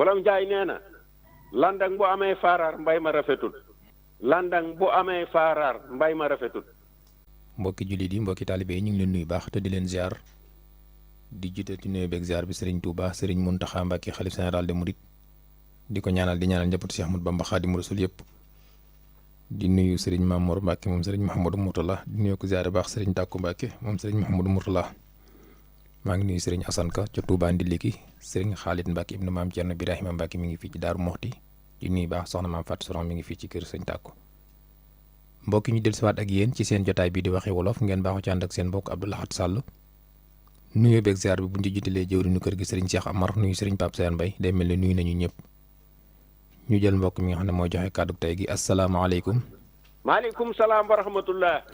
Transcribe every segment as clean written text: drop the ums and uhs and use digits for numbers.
Wolof Njaay nee na landang bu amee faaraar mbay ma rafetul. landang bu amee faaraar mbay ma rafetul. mbokki jullit yi mbokki taalibe yi ñu ngi leen nuyu baax te di leen ziar di jiite ci nuyu beeg ziar bi Serigne Touba Serigne Mountakha Mbacké xalif général des mourides di ko ñaanal di ñaanal njabootu Cheikh Ahmadou Bamba Khadimu Rasul yëpp di nuyu Serigne Mamour Mbacké moom Serigne Mouhamadou Mourtala di nuyu ko ziar baax Serigne Takku Mbacké moom Serigne Mouhamadou Mourtala maa ngi nuyu Serigne Assane Ka ca Touba Ndiliki Serigne Khalid Mbacké ibnu maam Thierno Birahima Mbacké mi ngi fii ci Daaru Moxti di nuyu baax soxna maam Fatou Soron mi ngi fii ci kër Serigne Takku mbokki ñu dellusiwaat ak yéen ci seen jotaay bi di waxee wolof ngeen baaxu ci ànd ak seen mbokk Abdou Lahad Sall nuyoo beeg ziar bi bu ñu ci jiitalee jëwriñu kër gi Serigne Cheikh Amar nuyu Serigne Pape Seyane Mbaye day mel ne nuyu nañu ñëpp ñu jël mbokk mi nga xam ne mooy joxe kàddu tey gi asalaamaaleykum. maaleykum salaam wa rahmatullah.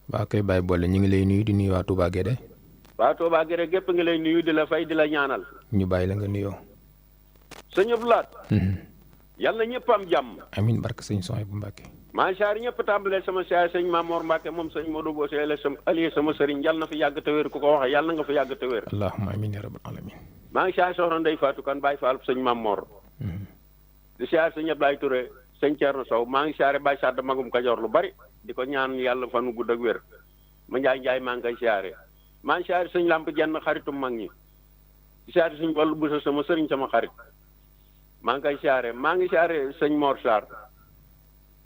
waa koy Baye Bolle ñu ngi lay nuyu di nuyu waa Touba Guédé. waa Touba Guédé gépp ngi lay nuyu di la fay di la ñaanal. ñu bàyyi la nga nuyoo. sëñ Abdou Lahad. yàlla na ñëpp am jàmm. amiin barke sëñ Sohaibou Mbacké. maa siyaare ñëpp tàmbalee sama siyaare sëñ Mamour Mbacké moom sëñ Modou Bousso Aliou sama sëriñ yàlla na fi yàgg te wér ku ko waxee yàlla na nga fi yàgg te wér. allahumma amiin ya rabbal alamin. maa ngi siyaare soxna Ndeye Fatou Kane Baye Fall sëñ Mamour. di siyaare sëñ Abdoulaye Touré sëñ Thierno Sow maa ngi siyaare Baye Sadda Magum Kajoor lu bari di ko ñaan yàlla fanu gudd ak wér ma Njaay maa ngi koy siyaare maa ngi siyaare sëñ Lamp Jenn xaritum mag ñi di siyaare sëñ Wallu Bousso sama sëriñ sama xarit maa ngi koy siyaare maa ngi siyaare sëñ Mor Sarr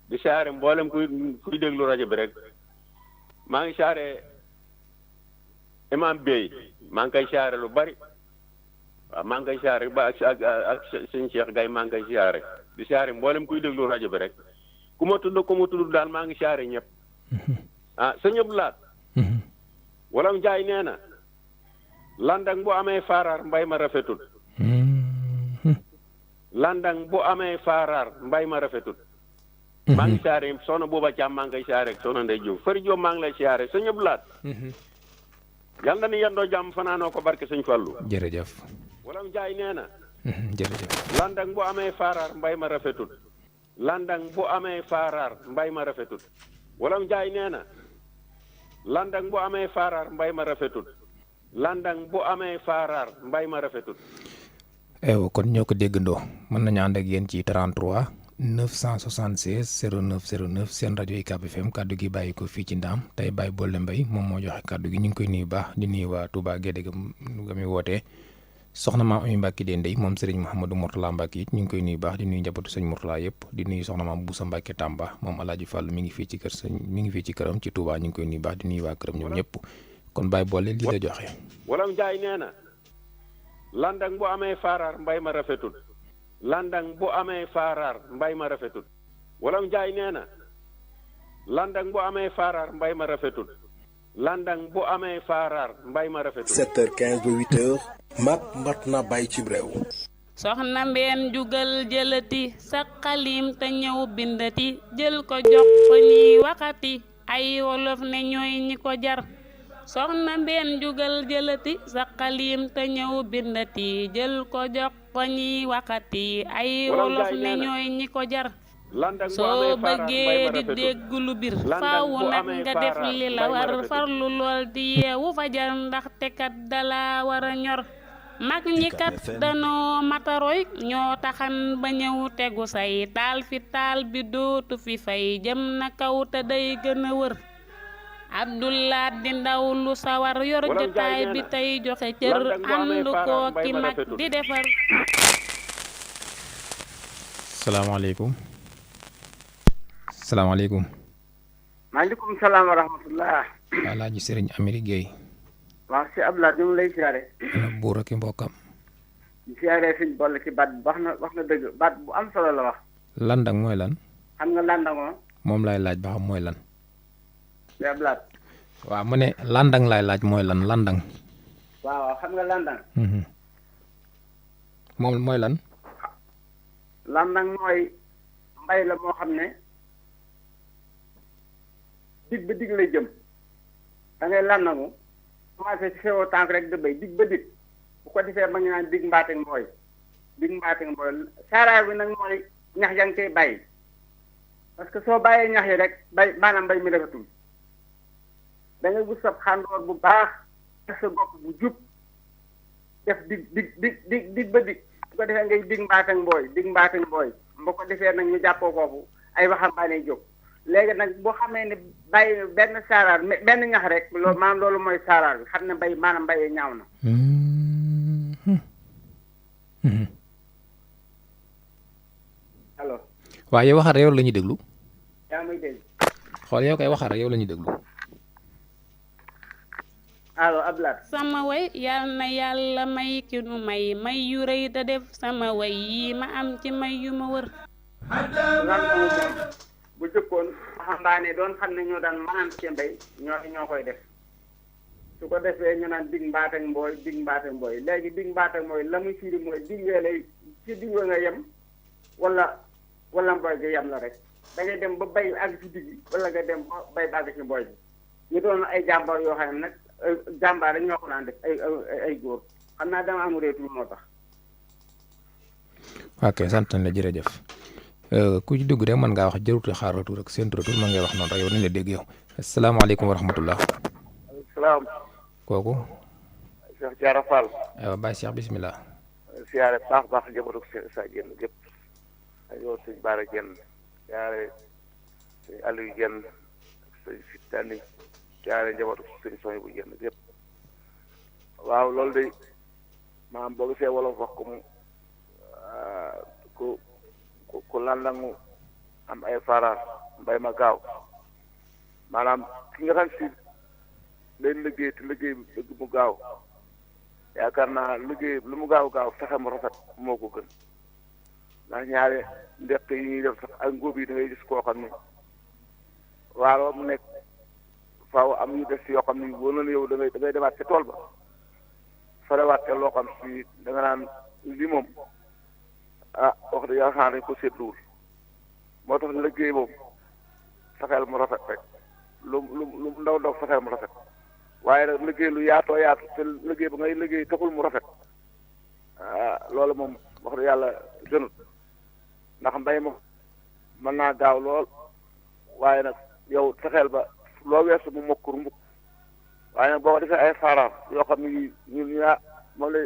di siyaare mboolem kuy déglu rajo bi rek maa ngi siyaare imam Bey maa ngi koy siyaare lu bari waaw maa ngi koy siyaare ba ak sëñ Cheikh Gaye maa ngi koy siyaare di siyaare mboolem kuy déglu rajo bi rek ku ma tudd daal maa ngi siyaare ñëpp ah sëñ Abdou Lahad Wolof Njaay nee na landang bu amee faaraar mbay ma rafetul. landang bu amee faaraar mbay ma rafetul. maa ngi siyaare soxna Bouba Thiam maa ngi koy siyaare ak soxna Ndeye Diouf Fari Diop maa ngi lay siyaare sëñ Abdou Lahad yàlla na ni yendoo jàmm fanaanoo ko barke sëñ Fallu. jërëjëf. Wolof Njaay nee na. jërëjëf. landang bu amee faaraar mbay ma rafetul. landang bu amee faaraar mbay ma rafetul. Wolof Njaay nee na. landang bu amee faaraar mbay ma rafetul. landang bu amee faaraar mbay ma rafetul. eew kon ñoo ko déggandoo mën nañu ànd ak yéen ci 33 976 09 09 seen rajo UCAB FM kaddu gi bàyyi ko fii ci Ndaam tey Baye Bolle Mbaye moom moo joxe kaddu gi ñu ngi koy nuyu baax di nuyu waa Touba Guédé ga muy wootee soxna maam Ami Mbacké dee ndey moom Serigne Mouhamadou Mourtala Mbacké it ñu ngi koy nuyu baax di nuyu njabootu sëñ Mourtala yëpp di nuyu soxna maam Boussa Mbacké Tamba moom Alaaji Fall mi ngi fii ci kër sëñ mi ngi fii ci këram ci Touba ñu ngi koy nuyu baax di nuyu waa këram ñoom ñëpp kon Baye Bolle lii la joxe. Wolof Njaay nee na landang bu amee faaraar mbay ma rafetul. landang bu amee faaraar mbay ma rafetul. Wolof Njaay nee na landang bu amee faaraar mbay ma rafetul. landang bu amee faaraar mbay ma rafetul. 7h15 ba 8h. mat na bàyyi ci réew. soxna mbeen jugal jëlati sa xalim te ñëw bindati jël ko jox ko ñuy waxati ay wolof ne ñooy ñi ko jar. soxna mbeen jugal jëlati sa xalim te ñëw bindati jël ko jox ko ñuy waxati ay wolof ne ñooy ñi ko jar. soo bëggee di dégg lu bir faaw nag nga def li la war farlu lool di yeewu fajar ndaxte kat dala war a ñor. mag ñi kat danoo mataroy ñoo taxan ba ñëw tegu say taal fi taal bi dootu fi fay jëm na kaw te day gën a wër. Abdou Lahad di ndaw lu sawar yor jotaay bi tey joxe cër ànd koo ki mag di defar. salaamaaleykum. salaamaaleykum. maaleykum salaam wa rahmatullah. Alaaji Serigne Amiri Gueye. waaw si Abdou Lahad ñu ngi lay siyaare. ana buur ak mbokkam. di siyaare fiñ boole ci baat bi wax na dëgg baat bu am solo la wax. landang mooy lan. xam nga landang moom laay laaj ba xam mooy lan. si Abdou Lahad. waaw mu ne landang laay laaj mooy lan landang. waaw xam nga landang. moom mooy lan. landang mooy mbay la moo xam ne dig ba dig lay jëm da ngay landangu commencé ci xewoo tànk rek da bay dig ba dig bu ko defee ma ngi naan dig mbaate mbooy saaraay bi nag mooy ñax yaa ngi koy bàyyi parce que soo bàyyee ñax yi rek bay maanaam mbay mi rafetul da ngay wut sab xàndoor bu baax def sa gopp bu jub def dig ba dig su ko defee ngay dig mbaata mbooy bu ko defee nag ñu jàppoo foofu ay waxambaane jóg léegi nag boo xamee ne bàyyi benn saaraar benn ñax rek loolu maanaam loolu mooy saaraar bi xam ne mbay maanaam mbayee ñaaw na. allo. waaw yow waxaat yow la ñuy déglu. yaa may dégg. xool yow koy waxaat yow la ñuy déglu. allo Abdoulaye. sama way yal na yàlla may ki nu may yu rëy te def sama way yi ma am ci may yu ma wër. bu jëkkoon waxambaane doon xam ne ñoo daan maanaam ci mbay ñoo koy def su ko defee ñu naan dig mbaat ak mbooy léegi dig mbaat ak mbooy la muy firi mooy digwee lay ci digwee nga yem wala mbooy ga yem la rek da ngay dem ba bay àgg ci digg wala nga dem ba bay ba àgg ci mbooy bi ñu doon ay jàmbaar yoo xam ne nag jàmbaar rek ñoo ko daan def ay góor xam naa dama am réetul moo tax. ok sant nañ la jërëjëf ku ci dugg rek mën ngaa wax jërut a xaar retour ak seen retour mën ngay wax noonu rek yow nañ la dégg yow asalaamaaleykum wa rahmatullah. salaam. kooku. Cheikh Diarra Fall. aywa Baye Cheikh bisimilah. siyaare baax njabootu sa Dieng gépp ak yow sëñ Baara Dieng siyaare sëñ Aliou Dieng sëñ Sitani siyaare njabootu sëñ Soy bu Dieng gépp waaw loolu de maanaam boo gisee wolof wax ko mu ku landangu am ay fara mbay ma gaaw maanaam ki nga xam si day liggéey te liggéey bi bëgg mu gaaw yaakaar naa liggéey lu mu gaaw fexe mu rafet moo ko gën ndax ñaare ndekk yi ñuy def sax ak ngóob yi da ngay gis koo xam ne waaw mu nekk faaw am ñu def si yoo xam ne wóor na yow da ngay demaat ca tool ba farewaat te loo xam si da nga naan li moom wax dëgg yàlla dañ ko seetluwul moo tax liggéey moom fexeel mu rafet rek lu ndaw fexeel mu rafet waaye nag liggéey lu yaatoo yaatu te liggéey ba ngay liggéey taxul mu rafet loolu moom wax dëgg yàlla gënut ndax mbay moom mën naa gaaw lool waaye nag yow fexeel ba loo weesu mu mokk rumbuk waaye nag boo ko defee ay faaraar yoo xam ne ñun moom lay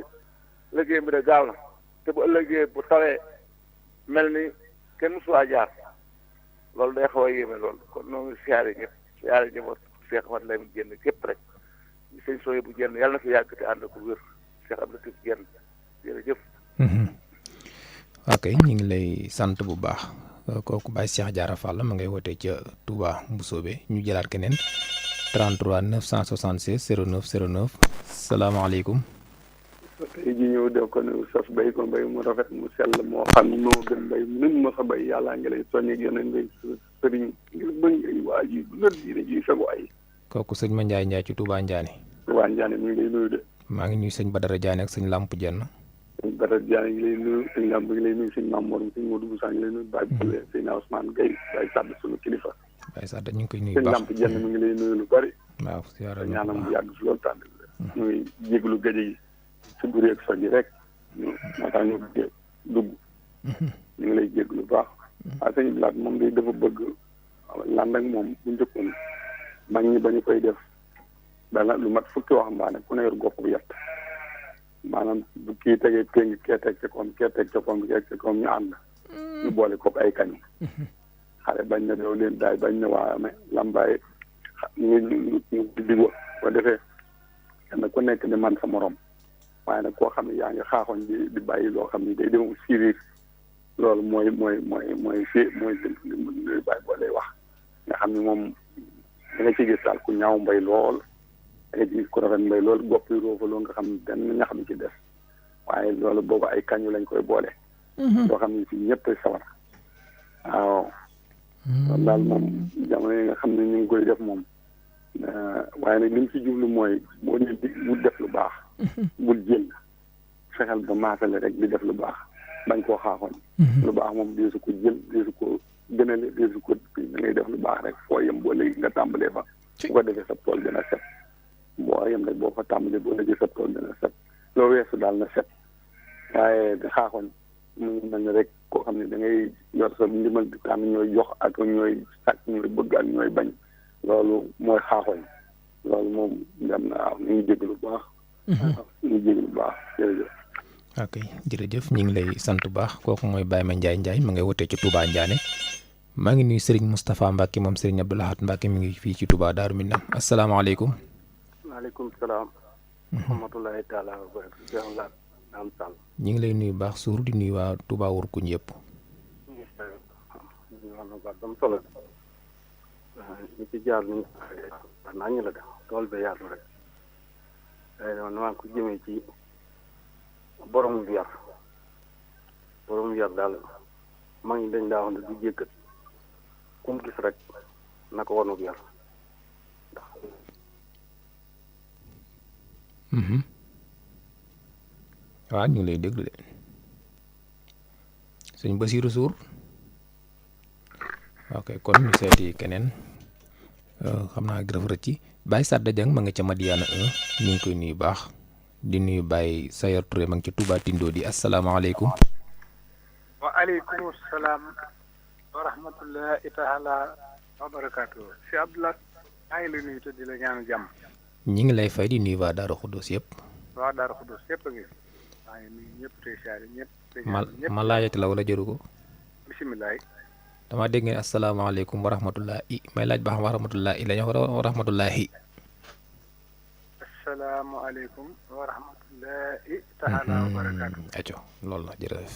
liggéey bi de gaaw na te bu ëllëgee bu tawee mel ni kenn musuwaa jaar loolu day xaw a yéeme loolu kon noonu siyaare ñëpp siyaare ñëpp Cheikh Ahmad Lamine Dieng képp rek sëñ Soye bu Dieng yàlla na fi yàgg te ànd ko wér Cheikh Abdou Latif Dieng jërëjëf. ok ñu ngi lay sant bu baax kooku Baye Cheikh Diarra Fall ma ngay wootee ca Touba Mbusoobe ñu jëlaat keneen 33 976 09 09 salaamaaleykum. tey jii ñëw def ko ne sas bay ko mbay mu rafet mu sell moo xam moo gën mbay mu nen ma sa bay yàllaa ngi lay soññi yeneen ngay sëriñ ngir bëgg ay waa ji bu lër diine ji fegu ay kooku sëñ Ma Njaay ci Touba Njaane. Touba Njaane mi ngi lay nuyu de. maa ngi nuyu sëñ Badara Diané ak sëñ Lamp Jenn. sëñ Badara Diané ngi lay nuyu sëñ Lamp ngi lay nuyu sëñ Mamour sëñ Modou Moussa ngi lay nuyu Baye Boulé sëñ Ousmane Gueye Baye Sadd sunu kilifa. Baye Sadd ñu ngi koy nuyu sëñ Lamp Jenn mi ngi lay nuyu lu bari. waaw ñaanam bu yàgg fi loolu tànn ñu ngi jéglu gëj yi si buri ak soj yi rek moo tax ñu dugg ñu ngi lay jéglu bu baax waaye sëñ Bilaat moom day dafa bëgg land ak moom bu njëkkoon mag ñi ba ñu koy def dana lu mat fukki waxambaane ku ne yor gopp bu yett maanaam bu kii tegee péngi kee teg ca koom kee teg ca koom kee teg ca koom ñu ànd ñu boole ko ay kañu xale bañ na dew leen daay bañ na waame lambaay ñu digwa ko defee kenn ku nekk ne man sa morom waaye nag koo xam ne yaa ngi xaaxoon di bàyyi loo xam ne day dem siriir loolu mooy bàyyi boo lay wax nga xam ne moom da nga ci gis daal ku ñaaw mbay lool da nga ci gis ku rafet mbay lool gopp yi roofaloo nga xam ne benn ñax mi ci des waaye loolu boobu ay kañu lañ koy boole loo xam ne fii ñëpp sawar waaw loolu daal moom jamono yi nga xam ne ñu ngi koy def moom waaye nag li mu ci jublu mooy boo ne di wut def lu baax bul jël fexeel ba maasale rek di def lu baax bañ koo xaaxoon lu baax moom deesu ko jël deesu ko gënale deesu ko da ngay def lu baax rek foo yem boo léegi nga tàmbalee fa bu ko defee sa tool dina set boo yem rek boo fa tàmbalee boo léegi sa tool dina set loo weesu daal na set waaye di xaaxoon mu ngi mel ni rek koo xam ne da ngay yor sa ndimal di tànn ñooy jox ak ñooy sàkk ñooy bëgg ak ñooy bañ loolu mooy xaaxoon loolu moom dem na waaw ñu ngi jégalu bu baax. ñu ngi jégalu bu baax jërëjëf. ok jërëjëf ñu ngi lay sant bu baax kooku mooy Baye Ma Ndiaye ma ngay wotee ci Touba Ndiané maa ngi nuyu Serigne Moustapha Mbacke moom Serigne Abdou Lahad Mbacke mi ngi fii ci Touba Darou Minam asalaamaaleykum. maaleykum salaam. rahmatulahi taala wa barakatuh. am sall. ñu ngi lay nuyu baax suur di nuyu waa Touba Wurkuñ yëpp. dam solo ñi ci jaar ni naa ñu la def tool ba yaatu rek maa ko jëmee ci borom yar daal maa ngi dañ daa wax ne du jéggat ku mu gis rek na ko wanub yar ndax waaw ñu ngi lay déglu de sëñ Basiiru Suur ok kon ñu seeti keneen xam naa dafa rëcc Baye Sadda Dieng ma nga ca Madiana 1 ñu ngi koy nuyu baax di nuyu Baye Sayar Touré ma nga ca Touba Tindo di asalaamaaleykum. waaleykum salaam wa rahmatullahi taala wa barakaatu. si Abdoulaye maa ngi lay nuyu te di la ñaan jàmm. ñi ngi lay fay di nuyu waa Daaru Xuddoos yëpp. waa Daaru Xuddoos yëpp a ngi maa ngi nuyu ñëpp tey siyaare ñëpp. ma laajati la wala jëru ko. bisimilah. dama dégg ngeen asalaamaaleykum wa rahmatullahi may laaj ba xam wa rahmatullahi la ñu wax wa rahmatullahi. asalaamaaleykum wa rahmatullahi taala wa barakaatu. aco loolu la jërëjëf.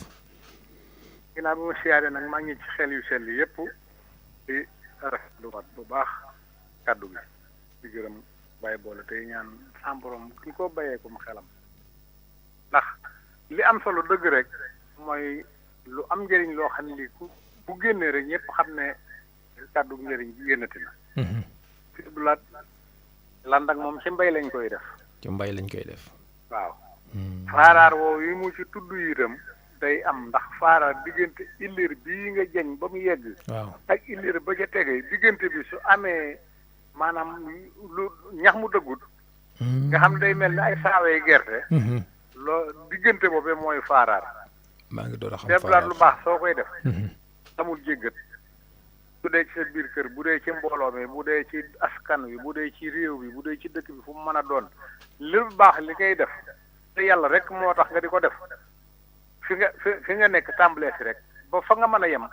ginnaaw bi ma siyaare nag maa ngi ci xel yu sell yëpp di rafetlu bu baax kàddu gi di gërëm bàyyi boole tey ñaan sam borom ki ko bàyyee ko mu xelam ndax li am solo dëgg rek mooy lu am njëriñ loo xam ne lii bu génnee rek ñëpp xam ne kàddu njëriñ génnati na. fi du laat land ak moom ci mbay lañ koy def. ci mbay lañ koy def. waaw. faaraar woowu yi mu ci tudd itam day am ndax faaraar diggante illir bii nga jeñ ba mu yegg. waaw ak illir ba ca tege diggante bi su amee maanaam lu ñax mu dëggut. nga xam day mel ni ay saawee gerte. loo diggante boobee mooy faaraar. maa ngi door a xam faaraar lu baax soo koy def. amul jéggat bu dee ci sa biir kër bu dee ci mbooloo mi bu dee ci askan wi bu dee ci réew bi bu dee ci dëkk bi fu mu mën a doon li baax li koy def te yàlla rek moo tax nga di ko def fi nga nekk tàmbalee si rek ba fa nga mën a yem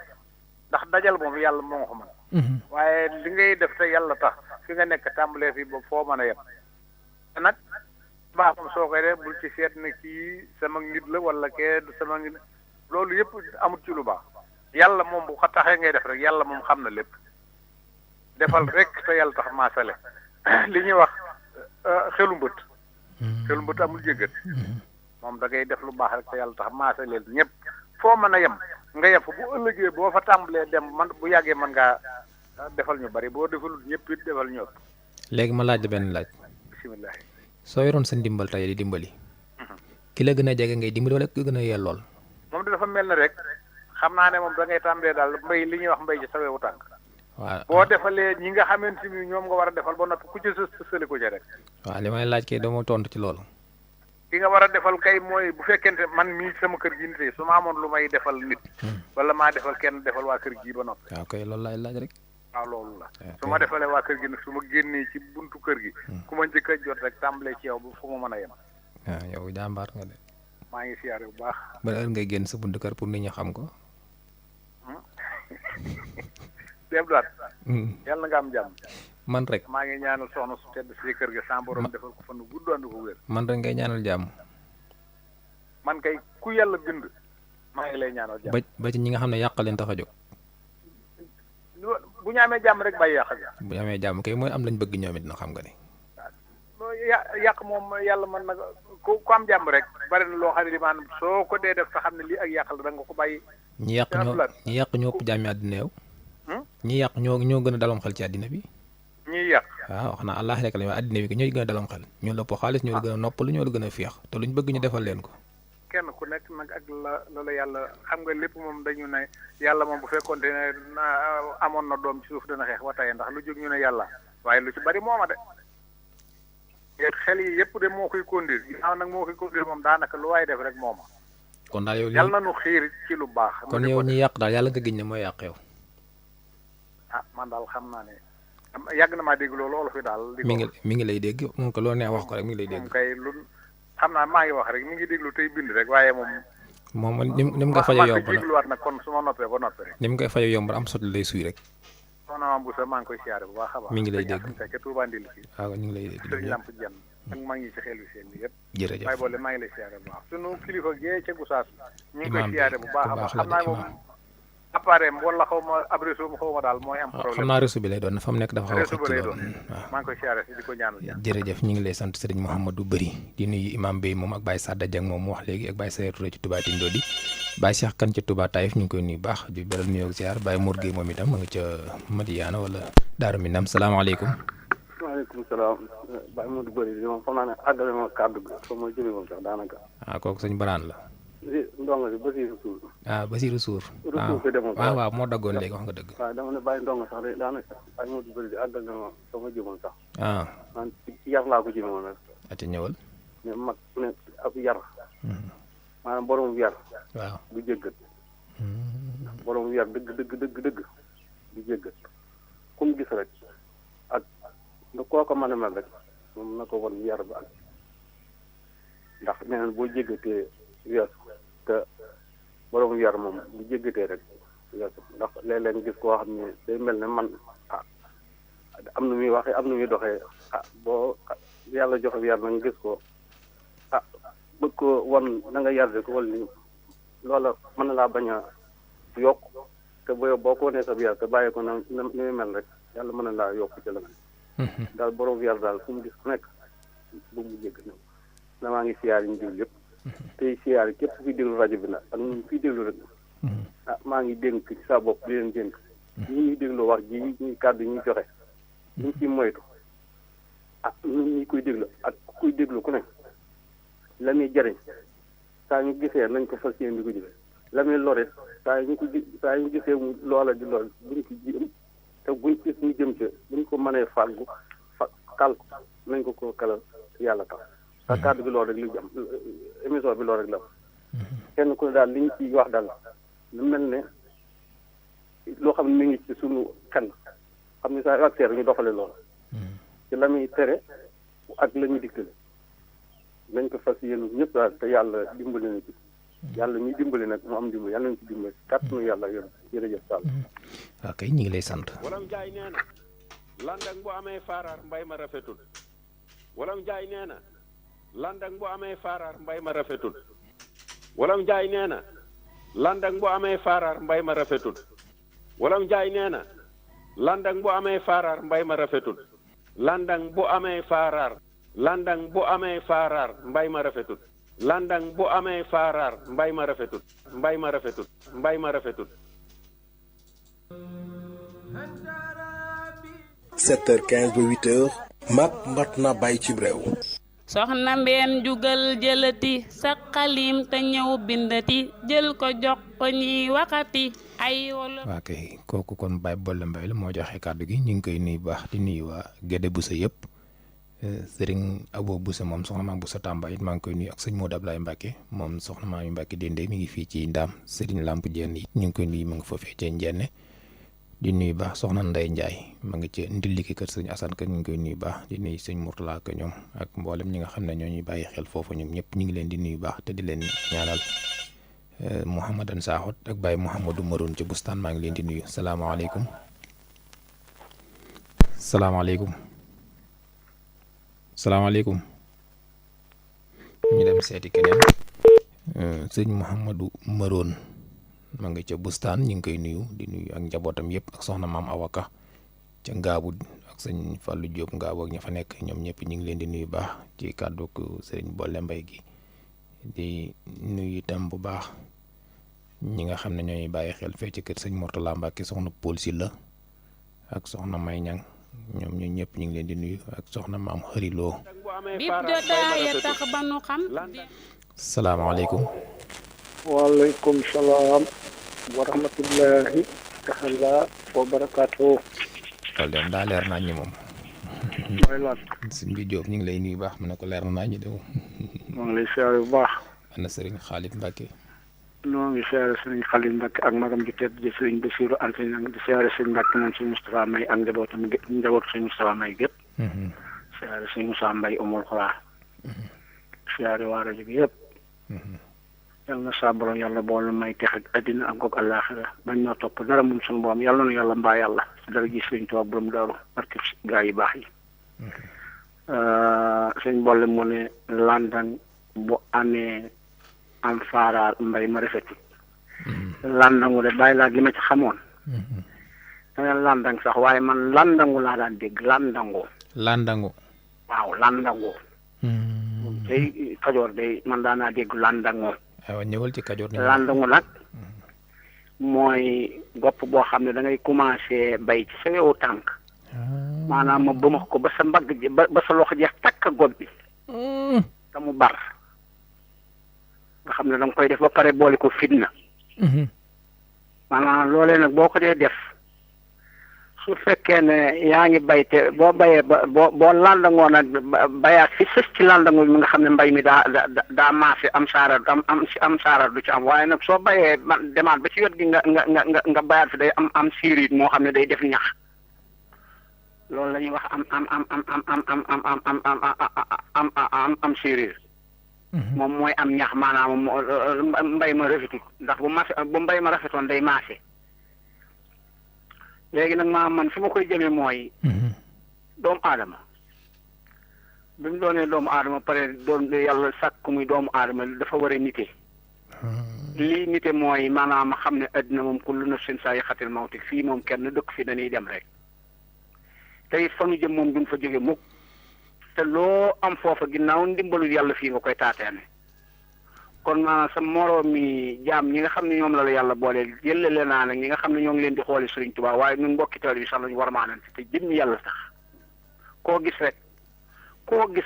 ndax dajal moom yàlla moo nga ko mën waaye li ngay def te yàlla tax fi nga nekk tàmbalee fi ba foo mën a yem te nag baax moom soo koy def bul ci seet ne kii sama nit la wala kee du sama nit loolu yëpp amut ci lu baax yàlla moom bu ko taxee ngay def rek yàlla moom xam na lépp defal rek te yàlla tax maasale li ñuy wax xelu mbët amul jéggat moom da ngay def lu baax rek te yàlla tax maasaleel ñëpp foo mën a yem nga yem fa bu ëllëgee boo fa tàmbalee dem man bu yàggee mën ngaa defal ñu bari boo defalul ñëpp it defal ñu ëpp. léegi ma laaj la benn laaj. bisimilah. soo yoroon sa ndimbal tey di dimbali. ki la gën a jege ngay dimbali wala ki gën a yellool. moom dafa mel ne rek. xam naa ne moom da ngay tàmbalee daal mbay li ñuy wax mbay ci sawewu tànk. waaw boo defalee ñi nga xamante ni ñoom nga war a defal ba noppi ku ci sësali ko ca rek. waaw li may laaj kay dama tontu ci loolu. ki nga war a defal kay mooy bu fekkente man mii sama kër gi nii su ma amoon lu may defal nit. wala maa defal kenn defal waa kër gi ba noppi. waaw kay loolu laay laaj rek. waaw loolu la. su ma defalee waa kër gi nag su ma génnee ci buntu kër gi. ku ma njëkk a jot rek tàmbalee ci yow ba fu ma mën a yem. waaw yow jàmbaar nga de. maa ngi siyaare bu baax. ba heure ngay génn sa buntu kër pour nit ñi xam ko. Dégg yàlla nga am jàmm. man rek maa ngi ñaanal soxna su tedd si kër ga sa borom defal ko fan gudd ànd ko wér. man rek ngay ñaanal jàmm. man kay ku yàlla bind maa ngi lay ñaanal jàmm. ba ci ñi nga xam ne yàq leen tax a jóg. bu ñu amee jàmm rek bàyyi yàq ga. bu ñu amee jàmm kay mooy am lañ bëgg ñoom it na xam nga ni. yàq moom yàlla mën na ku am jàmm rek bari na loo xam ne di maanaam soo ko dee def te xam ne lii ak yàq la da nga ko bàyyi. ñi yàq ñoo ëpp jàmmi àddina yow. ñi yàq ñoo gën a dalom xel ci àddina bi. ñiy yàq. waaw wax naa allah rek la ñu àddina bi ñooy gën a dalom xel ñoo la ëpp xaalis ñoo la gën a noppalu ñoo la gën a féex te luñ bëgg ñu defal leen ko. kenn ku nekk nag ak la yàlla xam nga lépp moom dañu ne yàlla moom bu fekkoonte ne amoon na doom ci suuf dana xeex ba tey ndax lu jóg ñu ne yàlla waaye lu ci bari mooma de. xel yi yëpp de moo koy conduire ginnaaw nag moo koy conduire moom daanaka lu waay def rek mooma. kon daal yow yàlla na nu xiir ci lu baax. kon yow ñi yàq daal yàlla nga giñ ne mooy yàq yow. ah man daal xam naa ne yàgg na maa dégg loolu fi daal. mi ngi lay dégg moom ko loo nee wax ko rek mi ngi lay dégg. moom kay lu xam naa maa ngi wax rek mi ngi déglu tey bind rek waaye moom. moom ni mu koy fajoo yomb maa ngi dégluwaat nag kon su ma noppee ba noppee rek. ni mu koy fajoo yomb am sotti lay suy rek. soxna Mame Bousso maa ngi koy siyaare bu baax a baax. mi ngi lay dégg ca Touba Ndil si. waaw ñu ngi lay dégg sëriñ Lamp Jenn ak maa ngi ci xel wi seen bi yëpp. jërëjëf may boole maa ngi lay siyaare bu baax sunu kilifa gee ca Gosaas ñu ngi koy imaam siyaare bu baax a baax xam naa moom appareil wala xaw ma ab réseau xaw ma daal mooy am problème. xam naa réseau bi lay doon fa mu nekk dafa xaw a réseau bi lay doon waaw maa ngi koy siyaare si di ko ñaanal jërëjëf ñu ngi lay sant sëriñ Mouhamadou Bari di nuyu imam Bey moom ak Baye Sadda Dieng moom mu wax léegi ak Baye Sayer Touré ci Touba Tindodi Baye Cheikh Kane ca Touba Taïf ñu ngi koy nuyu baax di beral nuyoo ziar Baye Mour Gueye moom itam ma nga ca Madiana wala Daaru Minam salaamaaleykum. waaleykum salaam Baye Modou Bari di moom xam naa ne àggale ma kàddu gi fa ma jóge moom sax daanaka. Kooku sëñ Baraan la. ndongo si Basiirou Sour. Basiirou Sour. waaw moo daggoon léegi wax nga dëgg. waaw dama ne Baye ndongo sax de daanaka Baye Modou Bari di àggal na ma fa ma jëmoon sax. man ci yar laa ko jëme woon rek. ati ñëwal. mais mag ku ne ab yar. maanaam borom yar. waaw du jéggat. borom yar dëgg du jéggat. ku mu gis rek ak nga koo mën a mel rek moom na ko won yar ba ak ndax nee na boo jéggatee weesu te borom yar moom bu jéggatee rek weesu ndax léeg-léeg nga gis koo xam ne day mel ne man am na muy waxee am na muy doxee boo yàlla joxe yar na nga gis ko bëgg ko wan na nga yar ko wala ni loola mën na laa bañ a yokk te boo ko wanee sa yar te bàyyi ko na muy mel rek yàlla mën na laa yokk ci la daal borom yar daal fu mu gis ku nekk bu mu jégg na damaa ngi siyaar yi ñu déglu yëpp tey siyaar yi képp fi déglu rajo bi nag ak ñun fi déglu rek maa ngi dénk ci sa bopp di leen dénk ñi ñuy déglu wax ji ñuy kàddu ñuy joxe ñu ci moytu ñun ñi koy déglu ak ku koy déglu ku nekk la muy jëriñ saa ñu gisee nañ ko fas yéene di ko jëfe la muy lore saa ñu gisee mu loola di lor buñ ko jéem te buñ ci ñu jëm ca buñ ko mënee fàggu kal ko nañ ko kalal yàlla tax sa kàddu gi loolu rek li jam émission bi loolu rek la kenn ku ne daal li ñu ciy wax daal lu mel ne loo xam ne mi ngi ci sunu xel xam ne saa acteur ñu doxale loolu ci la muy tere ak la ñuy diggale nañ ko fas yéene ñëpp daal te yàlla dimbali na ci yàlla ñuy dimbali nag mu am dimbali yàlla nañ ci dimbali kàttanu yàlla yoon jërëjëf Sall. ok ñu ngi lay sant. Wolof Njaay nee na landang bu amee faaraar mbay ma rafetul Wolof Njaay nee na landang bu amee faaraar mbay ma rafetul Wolof Njaay nee na landang bu amee faaraar mbay ma rafetul Wolof Njaay nee na landang bu amee faaraar mbay ma rafetul landang bu amee faaraar landang bu amee faaraar mbay ma rafetul landang bu amee faaraar mbay ma rafetul mbay ma rafetul mbay ma rafetul 7h15 ba 8h mat na bàyyi ci réew. soxna mbeen jugal jëlati sa xalim te ñëw bindati jël ko jox ko ñiy waxati ay wolof. waa kay kooku kon Baye Bolle Mbaye la moo joxe kàddu gi ñu ngi koy nuyu baax di nuyu waa Gédé Bousso yëpp sëriñ Abo Bousso moom soxna Maam Bousso Tamba it maa ngi koy nuyu ak sëñ Modou Ablaye Mbacke moom soxna Maam Mbacke Dende mi ngi fii ci Ndaam sëriñ Lamp Dieng it ñu ngi koy nuyu ma nga foofee ca Njenne di nuyu baax soxna Ndeye Ndiaye ma nga ci ndilliki kër sëñ Assane Ka ñu ngi koy nuyu baax di nuyu sëñ Mourtala Ka ñoom ak mboolem ñi nga xam ne ñoo ñuy bàyyi xel foofu ñoom ñëpp ñu ngi leen di nuyu baax te di leen ñaanal Mouhamadan Sakho ak Baye Mouhamadou Maroon ci bustaan maa ngi leen di nuyu salaamaaleykum salaamaaleykum salaamaaleykum ñu dem seeti keneen sëñ Mouhamadou Maroon ma nga ca bustaan ñu ngi koy nuyu di nuyu ak njabootam yëpp ak soxna maam Awaka ca Ngaabu ak sëñ Fallou Diop Ngaabu ak ña fa nekk ñoom ñëpp ñu ngi leen di nuyu baax ci kàddu ko sëriñ Bolle Mbaye gi di nuyu itam bu baax ñi nga xam ne ñooy bàyyi xel fee ci kër sëñ Mourtala Mbacke soxna Paul Sylla ak soxna May Ñang ñoom ñu ñëpp ñu ngi leen di nuyu ak soxna maam Xëriloo. bip jotaaya tax ba nu xam. salaamaaleykum. waaleykum salaam wa rahmatullahi taala wa barakaatu. loolu de daa leer naa ñi moom. mooy lan. sëñ bi Diop ñu ngi lay nuyu baax mu ne ko leer na naa ñi de. maa ngi lay siyaare bu baax. ana sëriñ Xaalit Mbacke. noo ngi siyaare sëriñ Xaalit Mbacke ak magam ji tedd ji sëriñ Bassirou Anta Niang di siyaare sëriñ Mbacke moom sëriñ Moustapha May ak njabootam njaboot sëriñ Moustapha May gépp. siyaare sëriñ Moussa Mbaye umul Xuraa. siyaare waa rajo bi yëpp. yal na saa borom yàlla boole may tex ak addina ak goog àllaaxira bañ ñoo topp dara mun suñu boom yàlla na yàlla mbaa yàlla si dara ji sëñ Tuubaa borom daaru barke gaa yi baax yi. sëñ boole mu ne landang bu amee am faaraal mbay ma rafeti landangu de bàyyi laa gi ma ci xamoon. dana landang sax waaye man landangu laa daan dégg landangu. waaw landangu. day Kajoor day man daan naa dégg landangu. aywa ñëwal ci Kajoor. landangu nag mooy gopp boo xam ne da ngay commencé bay ci sa wewu tànk. maanaam ma bëmax ko ba sa mbagg ji ba sa loxo jeex takk gopp bi. te mu bar. nga xam ne da nga koy def ba pare boole ko fitna. maanaam loolee nag boo ko dee def su fekkee ne yaa ngi bay te boo bayee ba boo landangoo nag bayaat fi sës ci landango mi nga xam ne mbay mi daa maase am saara am saara du ci am waaye nag soo bayee demaat ba ci wet gi nga bayaat fi day am siiriit moo xam ne day def ñax loolu la ñuy wax am siiriir moom mooy am ñax maanaam mbay ma rafetul ndax bu mbay ma rafetoon day maase léegi nag man fi ma koy jëmee mooy doomu aadama bi mu doonee doomu aadama pare doon yàlla sàkk muy doomu aadama dafa war a nite lii nite mooy maanaam xam ne addina moom kullu nafsin zaa'iqatul mawti fii moom kenn dëkk fi dañuy dem rek te it fa nu jëm moom duñ fa jóge mukk te loo am foofa ginnaaw ndimbalul yàlla fii nga koy taateene kon maanaam sa moroom mi jaam ñi nga xam ne ñoom la yàlla booleel jëlale naa nag ñi nga xam ne ñoo ngi leen di xooli Sëriñ Tuubaa waaye ñun mbokki taal bi sax lañu war maanante te jëm yàlla sax koo gis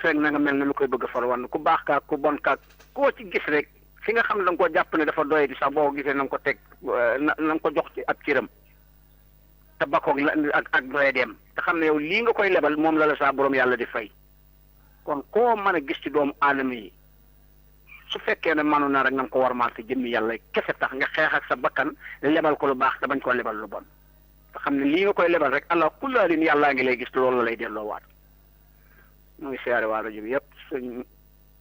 rek na nga mel ne lu koy bëgg a far wan ku baax kaak ku bon kaak koo ci gis rek fi nga xam ne da nga koo jàpp ne dafa doye di sax boo ko gisee na nga ko teg na nga ko jox ci ab ciram te bakkoog ak doye dem te xam ne yow lii nga koy lebal moom la saa borom yàlla di fay kon koo mën a gis ci doomu aadama yi su fekkee ne manu na rek na nga ko warmaal te jëmmi yàlla kese tax nga xeex ak sa bakkan lebal ko lu baax te bañ koo lebal lu bon te xam ne lii nga koy lebal rek allah kullaalin yàllaa ngi lay gis te loolu la lay delloo waat maa ngi siyaare waa rajo bi yëpp sëñ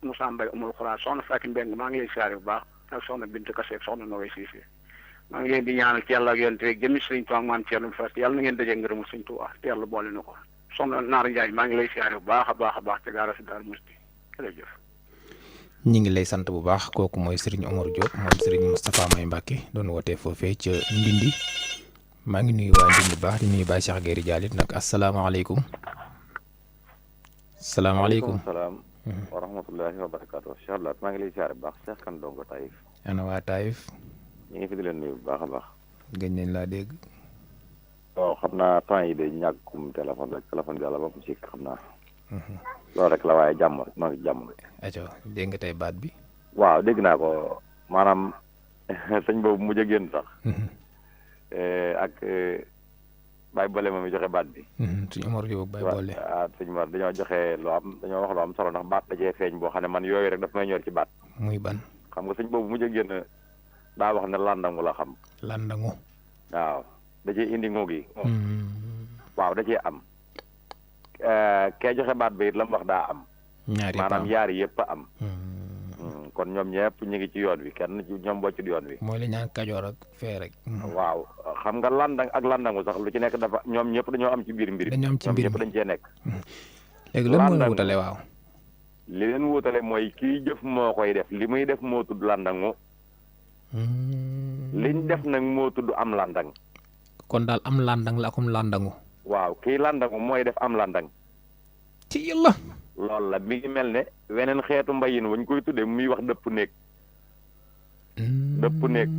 Moussa Mbaye umul xuraa soxna Fatou Mbeng maa ngi lay siyaare bu baax ak soxna Bintu Kase ak soxna Nogoy Siise maa ngi leen di ñaanal ci yàlla ak yonent rek jëmmi Sëriñ Tuubaa maam Ceerno Faat yàlla na ngeen dajee ngërëmu Sëriñ Tuubaa te yàlla boole na ko soxna Naar Njaay maa ngi lay siyaare bu baax a baax te gaara si daal musti jërëjëf ñi ngi lay sant bu baax kooku mooy Serigne Omar Diop moom Serigne Moustapha May Mbacke doon wootee foofee ca Ndindi maa ngi nuyu waa Ndindi baax di nuyu Baye Cheikh Gueye Dialit nag asalaamaaleykum. salaamaaleykum salaam wa rahmatullahi wa barakaatu. Cheikh Abdoulaye maa ngi lay siyaare bu baax Cheikh Kan Dongo Taïf. ana waa Taïf. ñu ngi fi di leen nuyu bu baax a baax. gëj nañ laa dégg. waaw xam naa temps yi de ñàkkum téléphone rek téléphone bi yàlla ba mu sikk xam naa. loolu rek la waaye jàmm rek maa ngi jàmm. aco dégg nga tey baat bi. waaw dégg naa ko maanaam sëñ boobu mujj a génn sax. ak Baye Bolle moom mi joxe baat bi. suñu Omar Diop ak Baye Bolle. waaw sëñ Omar dañoo joxe dañoo wax lu am solo ndax baat da cee feeñ boo xam ne man yooyu rek daf may ñor ci baat. muy ban. xam nga sëñ boobu mujj a génn daa wax ne landangu la xam. landangu. waaw da cee indi ngóog yi. waaw da cee am. kee joxe baat ba it la mu wax daa am. maanaam yaari yëpp a am. kon ñoom ñëpp ñu ngi ci yoon wi kenn ci ñoom bocc yoon wi. mooy li ñaan Kajoor ak fee rek. waaw xam nga landang ak landangu sax lu ci nekk dafa ñoom ñëpp dañoo am ci biir mbir. dañoo am ci mbir ñoom ñëpp dañ cee nekk. léegi lan moo leen wutale waaw. li leen wutale mooy kii jëf moo koy def li muy def moo tudd landangu. liñ def nag moo tudd am landang. kon daal am landang la akum landangu. waaw kii landangu mooy def am landang. ci yàlla. loolu la mi ngi mel ne weneen xeetu mbayin wañ koy tuddee muy wax dëpp néeg. dëpp néeg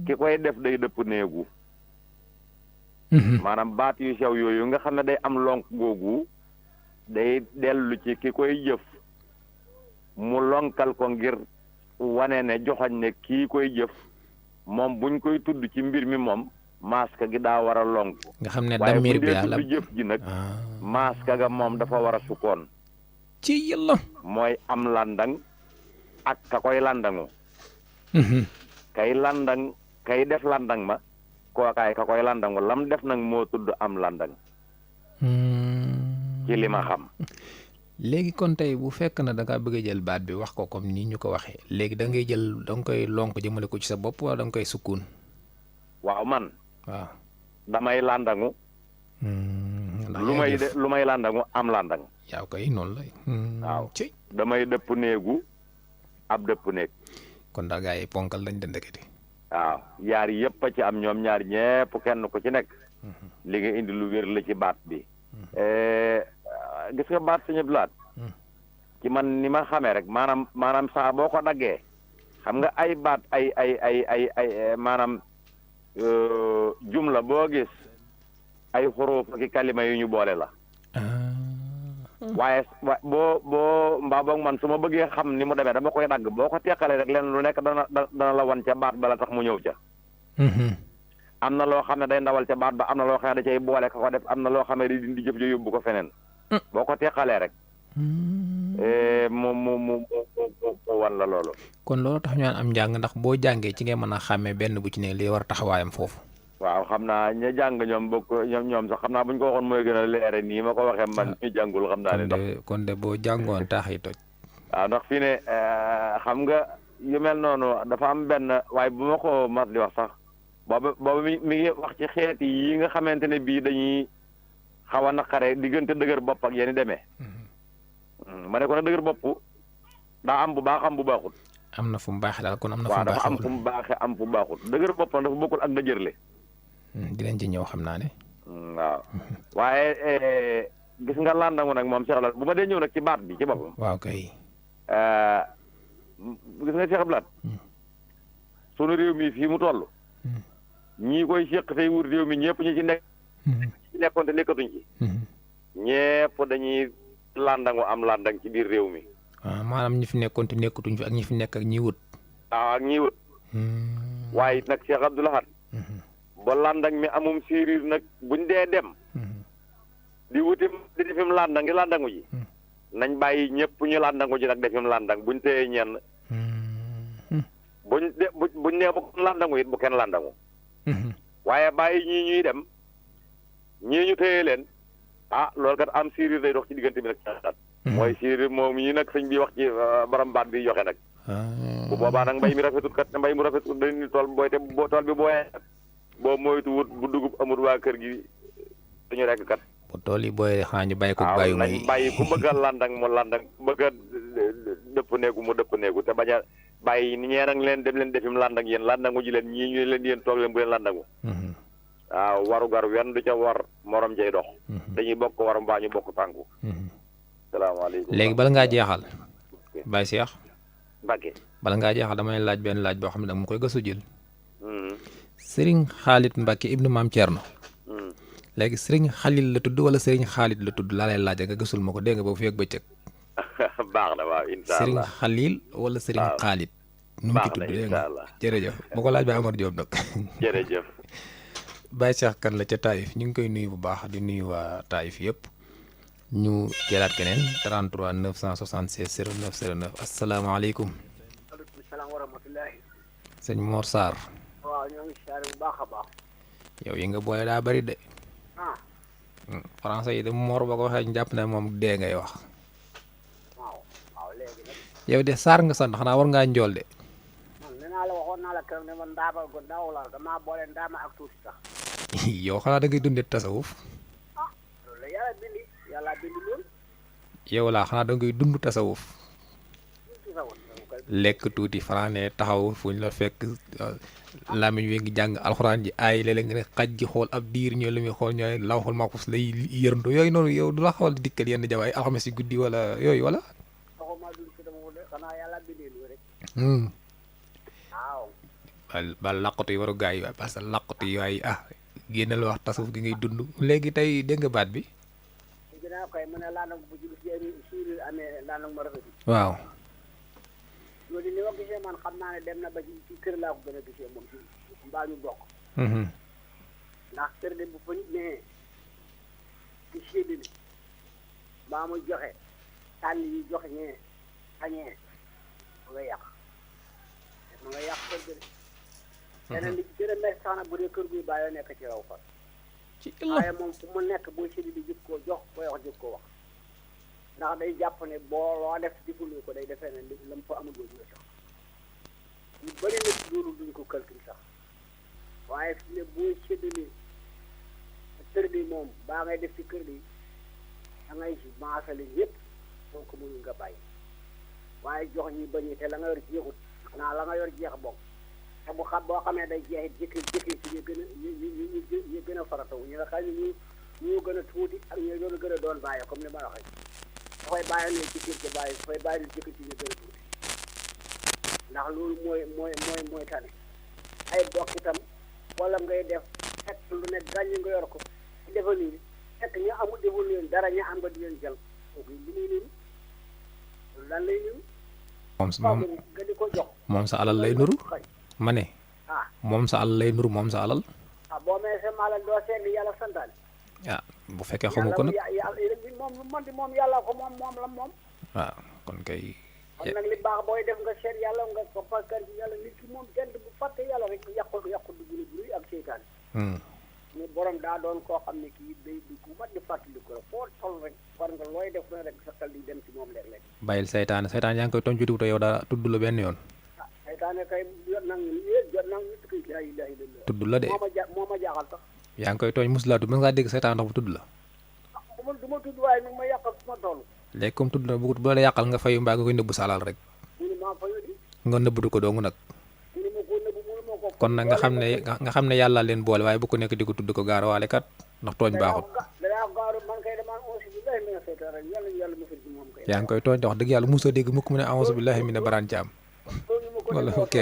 ki koy def day dëpp néegu. maanaam baat yu sew yooyu nga xam ne day am lonk googu day dellu ci ki koy jëf mu lonkal ko ngir wane ne joxoñ ne kii koy jëf moom buñ koy tudd ci mbir mi moom maaska gi daa war a lonk. nga xam ne damir bi waaye bu dee tudd jëf ji nag maaska ga moom dafa war a sukkoon. ci yàlla. mooy am landang ak ka koy landangu. kay landang kay def landang ma kookaay ka koy landangu lam def nag moo tudd am landang. ci li ma xam. léegi kon tey bu fekk na da ngaa bëgg a jël baat bi wax ko comme ni ñu ko waxee léegi da ngay jël da nga koy lonk jëmale ko ci sa bopp wala da nga koy sukkuun. waaw man. waaw. damay landangu. lu may landangu am landang. yaa koy noonu la. waaw damay dëpp néegu ab dëpp néeg. kon daa gaa yi ponkal lañ dëndëkkati. waaw yaar yëpp a ci am ñoom ñaar ñépp kenn ku ci nekk. li nga indi lu wér la ci baat bi. gis nga baat suñu blaat. ci man ni ma xamee rek maanaam saa boo ko daggee. xam nga ay baat ay maanaam jumla boo gis ay xuruuf ak kalima yu ñu boole la. waaye boo mbaa boog man su ma bëggee xam ni mu demee dama koy dagg boo ko teqalee rek leen lu nekk dana la wan ca baat bala tax mu ñëw ca. am na loo xam ne day ndawal ca baat ba am na loo xam ne da cay boole ko def am na loo xam ne di dindi jëf jo yóbbu ko feneen. boo ko teqalee rek. mu wan la loolu. kon loolu tax ñu naan am njàng ndax boo jàngee ci ngay mën a xàmmee benn bu ci ne li war a taxawaayam foofu. waaw xam naa ña jàng ñoom sax xam naa bu ñu ko waxoon mooy gën a leere nii ma ko waxee man ñu jàngul xam naa ne ndax kon de boo jàngoon taax yi toj. waaw ndax fii ne xam nga yu mel noonu dafa am benn waaye bu ma ko mas di wax sax boobu mi ngi wax ci xeeti yi nga xamante ne bii dañuy xaw a naqare diggante dëgër bopp ak yéen demee. ma ne ko nag dëgër bopp daa am bu baax am bu baaxul. am na fu mu baaxee daal kon am na fu mu baaxee dafa am fu mu baaxee am fu baaxul dëgër bopp dafa bokkul ak dëjërle. dinañ ci ñëw xam naa ne. waaw waaye gis nga landangu nag moom Cheikh Abdoulaye bu ma dee ñëw nag ci baat bi ci boppam. waaw kay. gis nga Cheikh Abdoulaye. sunu réew mi fii mu toll. ñii koy seq tey wut réew mi ñëpp ñi ci nekk. ci nekkoon te nekkatuñ ci. ñëpp dañuy landangu am landang ci biir réew mi. waaw maanaam ñi fi nekkoon te nekkatuñ fi ak ñi fi nekk ak ñi wut. waaw ak ñi wut. waaye nag Cheikh Abdoulaye. ba landang mi amum séeréer nag buñ dee dem. di wuti di defim landang ngi landangu ji. nañ bàyyi ñëpp ñu landangu ji nag defim landang buñ téye ñenn. buñ nee bu kenn landangu it bu kenn landangu. waaye bàyyi ñii ñuy dem ñii ñu téye leen loolu kat am séeréer day dox ci diggante bi nag caat. mooy séeréer moom ñi nag sëñ bi wax ci borom baat bi joxe nag. bu boobaa nag mbay mi rafetut kat mbay mu rafetut dañuy tool booy te tool bi booyee boo moytu wut bu dugub amul waa kër gi duñu rekk kat. bu tool yi booyee xanaa ñu bàyyi ko bàyyi nañ bàyyi ku bëgg a landang mu landang bëgg a dëpp neegu mu dëpp neegu te bañ a bàyyi ñee nag leen dem leen defim landang yéen landangu ji leen ñii ñu leen yéen toog leen bu leen landangu. waaw warugar wenn du ca war morom cay dox. dañuy bokk war mbaa ñu bokk tànku. salaamaaleykum. léegi bala ngaa jeexal. Baye Cheikh. Mbacke. bala ngaa jeexal damay laaj benn laaj boo xam ne dama koy gëstu jël. Serigne Khalid Mbacke ibnu Maam Thierno. léegi Serigne Khalil la tudd wala Serigne Khalid la tudd laa lay laaj nga gëstul ma ko dégg nga boobu fii ak bëccëg. baax na waaw incha allah Serigne Khalil wala Serigne Khalid. nu mu ci tudd dégg nga jërëjëf ma ko laaj ba Amar Diop nag. jërëjëf. Baye Cheikh kan la ca Taïf ñu ngi koy nuyu bu baax di nuyu waa Taïf yëpp. ñu jëlaat keneen 33 976 09 09 asalaamaaleykum. waaleykum salaam wa rahmatulah. sëñ Mor Sarr. waaw ñoo ngi siyaare bu baax a baax. yow yi nga boole daa bari de. français yi de Mor boo ko waxee ñu jàpp ne moom dee ngay wax. waaw léegi nag. yow de Sarr nga sant xanaa war ngaa njool de. man nee naa la waxoon naa la keroog ne man ndaama ko daaw la damaa boole ndaama ak tuuti sax. yow xanaa da ngay dundee tasawuf. loolu la yàlla bindi yàlla bindi loolu. yow laa xanaa da ngay dund tasawuf. lekk tuuti fanaane taxaw fu ñu la fekk làmmiñ wi ngi jàng alxuraan ji ay léeg-léeg nga ne xaj gi xool ab diir ñooy lu muy xool ñooy lawxul maxfuus lay yërndu yooyu noonu yow du la xawal di dikkal yenn jamono ay alxames si guddi wala yooyu wala. ba làqatu yi waru gaa yi waaye parce que làqatu yi waaye génnal wax tasawuf gi ngay dund léegi tey dégg nga baat bi. waaw. loolu li ma gisee man xam naa ne dem na ba ci kër laa ko gën a gisee moom ci mbaa ñu bokk. ndax kër de bu fa nit nee ci séddale mbaa mu joxe tànn yi joxe ñee añee ma nga yàq ma nga yàq kër gi de. keneen li ci gën a metti sax nag bu dee kër guy bàyyoo nekk ci raw fa. waaye moom fu mu nekk booy séddale jëkk koo jox booy wax jëkk koo wax. ndax day jàpp ne boo loo def defuloo ko day defee ne la mu fa amul woon nga sax ñu bëri na ci loolu duñ ko calcul sax waaye fi ne boo séddalee kër gi moom baa ngay def ci kër gi da ngay si maasale ñëpp soo ko mënul nga bàyyi waaye jox ñi bañi te la nga yor jeexut xanaa la nga yor jeex bokk te bu xam boo xamee day jeexit jëkkër ci ñu gën a ñu gën a farataw ñi nga xam ne ñu gën a tuuti ak ñu gën a doon bàyyi comme ni ma la waxee dafay bàyyi ne jëkkër ci bàyyi dafay bàyyi ne jëkkër ci ñu gën a tuuti ndax loolu mooy tane ay bokk itam wala ngay def fekk lu ne gàññ nga yor ko defal nii fekk ñu amul deful leen dara ñu am nga di leen jël kooku li muy niru lan lay niru nga di ko jox moom sa alal lay nuru ma ne moom sa alal lay nuru moom sa alal boo mee sa alal doo seet li yàlla santaane bu fekkee xamu ko nag moom lu mën di moom yàlla ko moom la moom waaw kon kay kon nag li baax booy def nga seet yàlla nga ko paskar ci yàlla nit ki moom kenn bu fàtte yàlla rek yàqu dugg buy ak seytaan mais borom daa doon koo xam ne kii day dugg mat di fàttaliku rek foo toll rek war nga looy def na rek sa xel di dem ci moom léeg-léeg bàyyil seytaane yaa ngi koy tonc te yow daa tudd la benn yoon seytaane kay jot nag nit ki laa ilaaha illallaah tudd la de moo ma jaaxal sax yaa ngi koy tooñ musulaa tudd mën ngaa dégg seytaane ndax bu tudd la du ma tudd waaye nag ma yàqal fu ma toll léegi comme tudd la bu la yàqal nga fayu mbaa nga koy nëbb sa alal rek nga nëbbdu ko dong nag kon nag nga xam ne yàlla leen boole waaye bu ko nekk di ko tudd ko gaarawaale kat ndax tooñ baaxut yaa ngi koy tooñ wax dëgg yàlla mosoo dégg mukk mu ne a'uuzu billaahi mina baraan ci am wala ok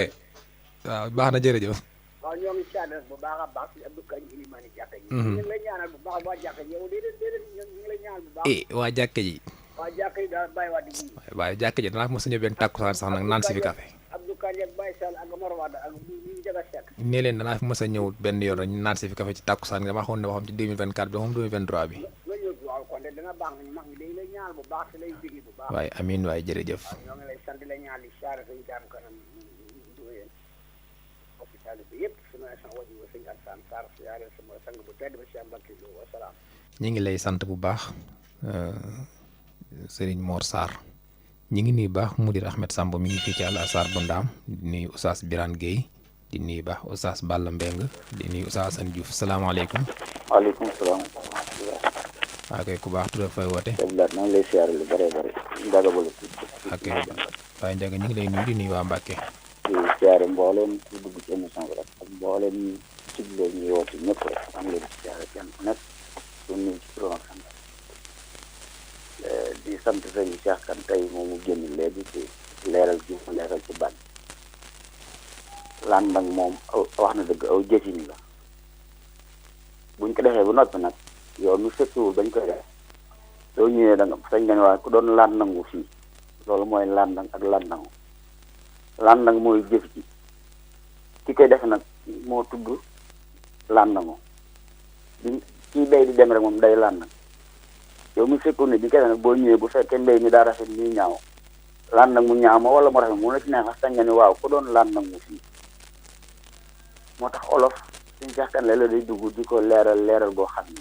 waaw baax na jërëjëf waaw ñoo ngi caadal bu baax a baax si Abdou Kañ Ilimani jàkka ji ñu ngi lay ñaanal bu baax waa jàkka ji yow déedéet ñu ngi lay ñaanal bu baax waa jàkka ji waa jàkka ji daal bàyyi waa di waaye jàkka ji danaa mos a ñëw benn tàkkusaan sax nag naan si fi café Abdou Kañ ak Baye Sall ak Omar Wade ak ñu jaga sekk nee leen danaa fi mos a ñëw benn yoon rek naan si fi café ci tàkkusaan dama xamoon ne ba xam ci 2024 bi moom 2023 bi nga ñëw waaw kon de dana baax nañ mag ñi dañ lay ñaanal bu baax te lay bigi bu baax waaye amiin waaye jërëjëf ñoo ngi lay sant di la ñaan li saare sañ jaam kanam duween hôpital bi yëpp suma sa waji wa sëñ Alassane Sarr siyaare sama sang bu tedd ba Cheikh Mbacke Lo wa salaam ñi ngi lay sant bu baax Serigne Mor Sarr ñi ngi nuyu baax Mudir Ahmed Samb mi ngi fii ci Al Azhar bu Ndaam di nuyu Oustaz Birane Gueye di nuyu baax Oustaz Balla Mbeng di nuyu Oustaz Assane Diouf salaamaaleykum. waaleykum salaam. waa kay ku baax tudd fay woote. maa ngi lay siyaare lu bare bare Ndiaga Bala. ok waaye Ndiaga ñu ngi lay nuyu di nuyu waa Mbacke. di siyaare mbooleem ku dugg ci émission bi rek ak mbooleem ñi cibloo ñuy woote ñëpp rek maa ngi leen di siyaare kenn ku nekk du nuyu ci turam ak sant di sant sëñ Cheikh Kane tey moomu génn léegi ci leeral gi mu leeral ci ban lan nag moom wax na dëgg aw jëfin la buñ ko defee bu noppi nag yow mi fekkiwul bañ koy def soo ñëwee da nga sañ nga ne waaye ku doon lan nangu fii loolu mooy lan nag ak lan nangu lan nag mooy jëf ji ki koy def nag moo tudd lan nangu bi kii bay di dem rek moom day lan nag yow mi fekkul ne bi koy def nag boo ñëwee bu fekkee mbéy mi daa rafet nii ñaaw lan nag mu ñaaw ma wala mu rafet mu la ci neex sañ nga ne waaw ku doon lan nangu fii moo tax olof suñu jaxkan la day dugg di ko leeral boo xam ne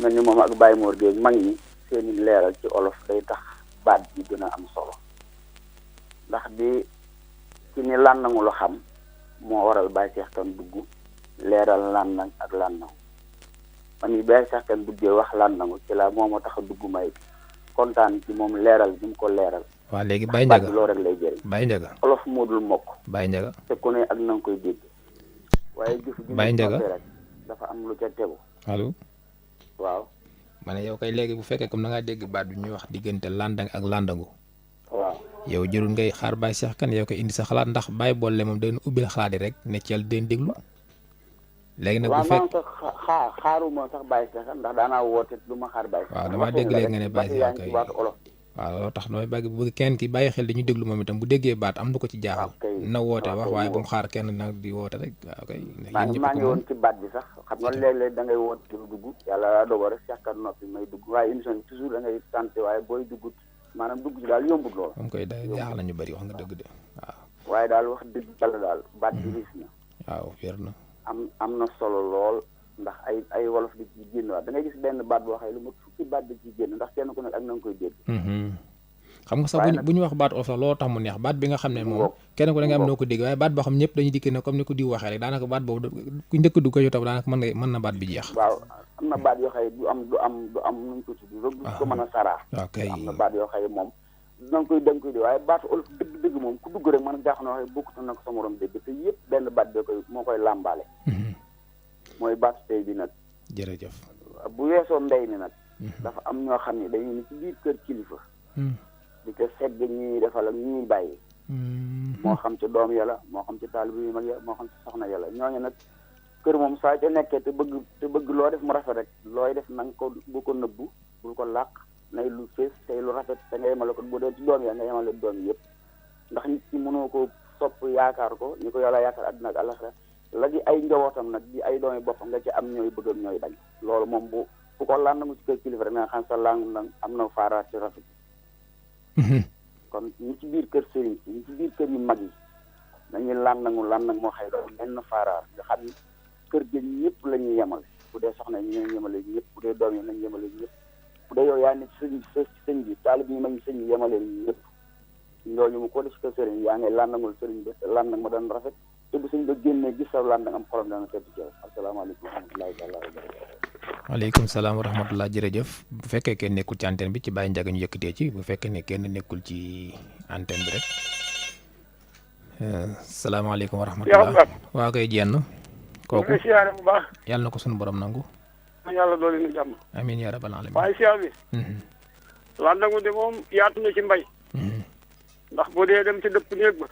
mel ni moom ak Baye Mor Gueye mag ñi seeni leeral ci olof day tax baat bi gën a am solo ndax di ci ni lan nangu lu xam moo waral Baye Cheikh Kane dugg leeral lan nang ak lan nangu man yi Baye Cheikh Kane duggee wax lan nangu ci la moo ma tax a dugg may kontaan ci moom leeral bi mu ko leeral. waaw léegi Baye Ndiaga loolu rek lay jëriñ. Baye Ndiaga olof moo dul mokk. Baye Ndiaga te ku ne ak na nga koy dégg. waaye jëf ji Baye Ndiaga rek dafa am lu ca tegu. allo. waaw. ma ne yow kay léegi bu fekkee comme da ngaa dégg baat bi ñuy wax diggante landang ak landangu. waaw. yow jërul ngay xaar Baye Cheikh Kane yow koy indi sa xalaat ndax Baye boole moom dañu ubbil xalaat yi rek ne ci yàlla dañ déglu. léegi nag bu fekk waaw xaaruma sax Baye Cheikh Kane ndax daanaa woote du ma xaar Baye. waaw damaa dégg léegi nga ne Baye Cheikh kay olof. waaw loolu tax nooy bëgg kenn ki bàyyi xel dañuy déglu moom itam bu déggee baat am na ko ci jaaxal. na woote wax waaye bu mu xaar kenn nag di woote rek waaw kay. maa ngi woon ci baat bi sax xam nga léeg-léeg da ngay woote du dugg yàlla daa dogal rek Cheikh Kane noppi may dugg waaye émission bi toujours da ngay sant waaye booy dugg maanaam dugg ci daal yombut lool. moom koy day jaaxal nañu bëri wax nga dëgg de waaw. waaye daal wax dëgg yàlla daal baat bi riis na. waaw wér na. am na solo lool ndax ay wolof di ci génn waat da ngay gis benn baat boo xam ne lu ma fukki baat di ci génn ndax kenn ku nekk ak na nga koy dégg. xam nga sax bu ñu wax baat olof sax loo tax mu neex baat bi nga xam ne moom kenn ku ne nga am noo ko dégg waaye baat boo xam ñëpp dañuy dikk ne comme ni ko diw waxee rek daanaka baat boobu ku njëkk du ko yow daanaka mën na baat bi jeex. waaw am na baat yoo xam ne du am nuñ ko tudd rek du ko mën a saraa. ok am na baat yoo xam ne moom da nga koy dégg waaye baatu olof dëgg moom ku dugg rek mën a jaaxal waxee bokkut na ko sa morom dégg te yëpp benn baat bi moo koy làmbaale. mooy baatu tey bi nag. jërëjëf. bu weesoo mbéy mi nag. dafa am ñoo xam ne dañuy ni ci biir kër kilifa. di ko segg ñuy defal ak ñuy bàyyi. moo xam ci doom yàlla moo xam ci taalibe yu mag ya moo xam ci soxna yàlla ñooñu nag kër moom saa ca nekkee te bëgg loo def mu rafet rek looy def na nga ko bu ko nëbbu bul ko làq nay lu fees tey lu rafet te nga yemale ko bu dee ci doom ya nga yemale doom yëpp ndax nit ki mënoo ko sopp yaakaar ko ni ko yàlla yaakaar àddina ak àllaxira la di ay njabootam nag di ay doomi boppam nga ci am ñooy bëgg ak ñooy bañ loolu moom bu ko lan nangu ci kër kilifa rek nga xam sa lang nag am na faaraat ci rafet kon ñi ci biir kër sëriñ si ñi ci biir kër yu mag yi nañuy lan nag moo xëy doon benn faaraar nga xam ni kër gi ñëpp la ñuy yemale bu dee soxna yi ñu yemale ñëpp bu dee doom yi nañ yemale ñëpp bu dee yow yaa ne sëñ bi taalib yi mag ñi sëñ bi yemale ñëpp ñooñu mu ko def ci kër sëriñ yaa ngi lan nagul sëriñ ba lan nag ma doon rafet te bu sëñ ba génnee gis sa lan nag am xolam dana tedd ci yow asalaamaaleykum wa rahmatullahi taala wa barakatuh. waaleykum salaam wa rahmatullah jërëjëf bu fekkee kenn nekkul ci antenne bi ci bàyyi njaga ñu yëkkatee ci bu fekkee ne kenn nekkul ci antenne bi rek salaamaaleykum wa rahmatullah waa koy jenn kooku siyaare bu baax yàlla na ko suñu borom nangu yàlla doole nu jàmm amiin yaa rabbal alamin waaye siyaar bi landangu de moom yaatu na ci mbay ndax boo dee dem ci dëpp néeg ba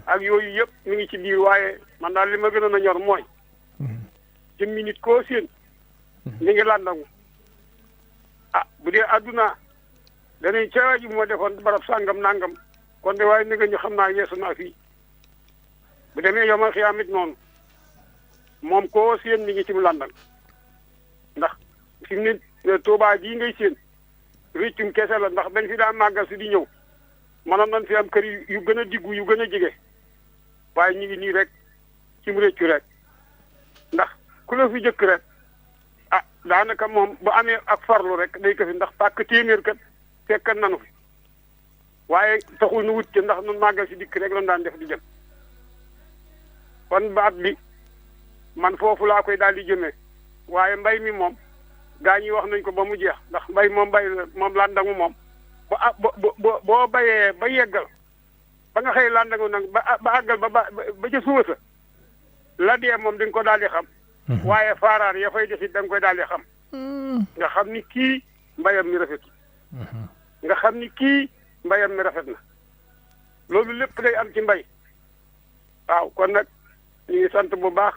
ak yooyu yëpp mi ngi ci biir waaye man daal li ma gënoon a ñor mooy jëmmi nit koo séen mi ngi landangu bu dee adduna danañ caaji bu ma defoon barab sàngam nangam kon de waaye ni nga ñu xam naa yeesu naa fii bu demee yomal xiyaamit noonu moom koo séen mi ngi ci mu landang ndax fi mu ne Tuubaa jii ngay séen réccum kese la ndax dañ fi daa màggal si di ñëw mënoon nañ fi am kër yu gën a diggu yu gën a jege waaye ñu ngi nii rek ci mu réccu rek ndax ku la fi jëkk rek daanaka moom bu amee ak farlu rek day ko fi ndax pàkk téeméer kat fekkan nanu fi waaye taxul nu wut ci ndax nun màggal si dikk rek lan daan def di jëm kon baat bi man foofu laa koy daal di jëmee waaye mbay mi moom gaa ñi wax nañ ko ba mu jeex ndax mbay moom moom landangu moom boo bayee ba yeggal ba nga xëy landangu nag ba àggal ba ca suba sa la dee moom dañ ko daal di xam waaye faaraar ya fay desit da nga koy daal di xam nga xam ni kii mbayam mi rafet nga xam ni kii mbayam mi rafet na loolu lépp day am ci mbay waaw kon nag ñu ngi sant bu baax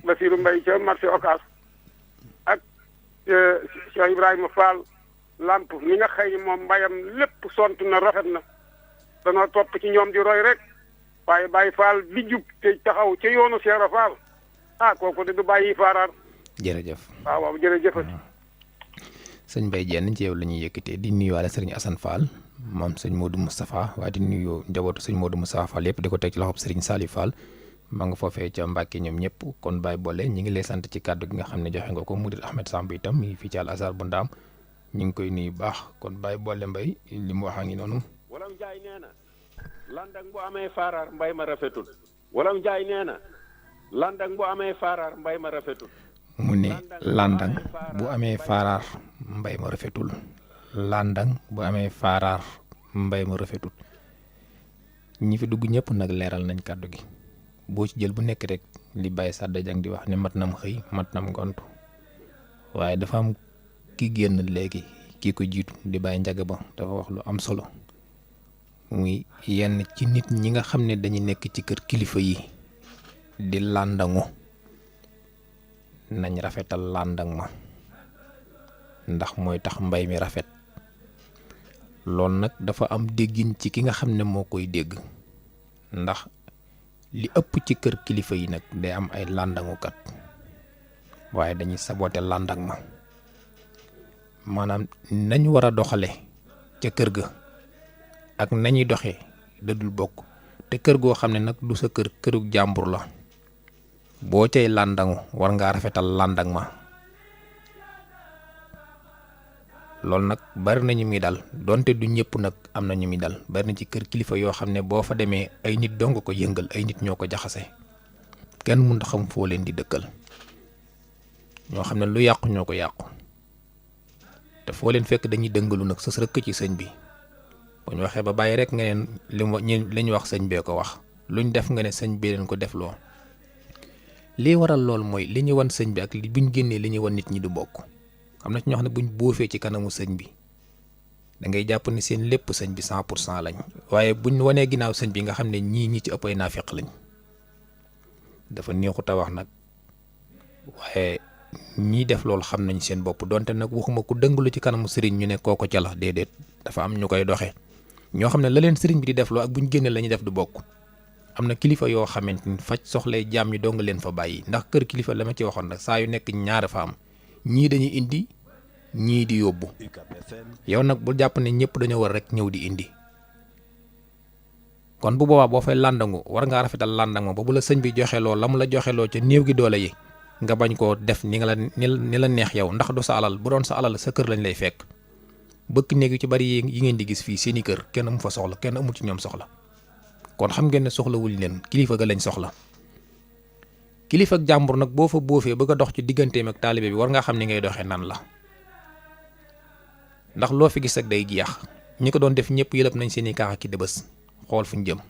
Basiru Mbay ca marché Ocass ak Cheikh Ibrahima Fall lamp mi nga xëy moom mbayam lépp sont na rafet na danoo topp ci ñoom di roy rek waaye bàyyi Fall di jub te taxaw ca yoonu Cheikh Fall kooku de du bàyyi faaraar. jërëjëf waaw jërëjëfati. sëñ Mbaye Diène ci yow la ñuy yëkkatee di nuyuwaale sëriñ Assane Fall moom sëñ Modou Moustapha waaye di nuyu njabootu sëñ Modou Moustapha Fall yëpp di ko teg ci loxob sëriñ Saliou Fall ma nga foofee ca Mbàkke ñoom ñëpp kon Baye Bolle ñi ngi lay sant ci kàddu gi nga xam ne joxe nga ko Mudir Ahmed Samb itam mi ngi fii ci Al Azhar bu Ndaam ñu ngi koy nuyu baax kon Baye Bolle Mbaye li mu wax a ngi noonu. Wolof Njaay nee na landang bu amee faaraar mbay ma rafetul. Wolof Njaay nee na landang bu amee faaraar mbay ma rafetul. mu ne landang bu amee faaraar mbay ma rafetul. landang bu amee faaraar mbay ma rafetul ñi fi dugg ñëpp nag leeral nañ kàddu gi boo ci jël bu nekk rek li Baye Sadda Jang di wax ne mat nam xëy mat nam gontu waaye dafa am ki génn léegi kii ko jiitu di Baye Njaga ba dafa wax lu am solo muy yenn ci nit ñi nga xam ne dañuy nekk ci kër kilifa yi di landangu nañ rafetal landang ma ndax mooy tax mbay mi rafet loolu nag dafa am déggin ci ki nga xam ne moo koy dégg ndax li ëpp ci kër kilifa yi nag day am ay landangukat waaye dañuy saboté landang ma maanaam nañ war a doxale ca kër ga ak nañuy doxee dadul bokk te kër goo xam ne nag du sa kër kërug jàmbur la boo cay làndangu war ngaa rafetal làndang ma. loolu nag bari na ñu muy dal donte du ñëpp nag am na ñu muy dal bari na ci kër kilifa yoo xam ne boo fa demee ay nit dong ko yëngal ay nit ñoo ko jaxase kenn mënut a xam foo leen di dëkkal ñoo xam ne lu yàqu ñoo ko yàqu te foo leen fekk dañuy dëngalu nag sës rëkk ci sëñ bi bu ñu waxee ba bàyyi rek nga neen li ñu wax sëñ bee ko wax luñ def nga ne sëñ bi leen ko def loo lii waral lool mooy li ñu wan sëñ bi ak li buñ génnee li ñu wan nit ñi du bokk. am na ci ñoo xam ne buñ boofee ci kanamu sëñ bi da ngay jàpp ni seen lépp sëñ bi 100% lañ waaye buñ wanee ginnaaw sëñ bi nga xam ne ñi ci ëpp ay naafeq lañ dafa neexut a wax nag waaye ñii def loolu xam nañ seen bopp donte nag waxuma ku dëngulu ci kanamu sëriñ ñu ne kooko ca la déedéet dafa am ñu koy doxee ñoo xam ne la leen sëriñ bi di def loo ak buñ génnee la ñuy def du bokk. am na kilifa yoo xamante ni faj soxlay jaam ñi dong leen fa bàyyi ndax kër kilifa la ma ci waxoon nag saa yu nekk ñaar fa am ñii dañuy indi. ñii di yóbbu yow nag bu jàpp ne ñëpp dañoo war rek ñëw di indi kon bu boobaa boo fay làndangu war ngaa rafetal làndang ma ba bu la sëñ bi joxeloo la mu la joxeloo ca néew gi doole yi nga bañ koo def ni la neex yow ndax du sa alal bu doon sa alal sa kër lañ lay fekk bëkk néeg yu ci bari yi ngeen di gis fii seeni kër kenn amu fa soxla kenn amul ci ñoom soxla kon xam ngeen ne soxlawuñ leen kilifa ga lañ soxla kilifa ak jàmbur nag boo fa boofee bëgg a dox ci digganteem ak taalibe bi war ngaa xam ni ngay doxee nan la ndax loo fi gis ak day jeex ñi ko doon def ñëpp yëlëb nañ seeni kaax ak ki dëbës xool fu ñu jëm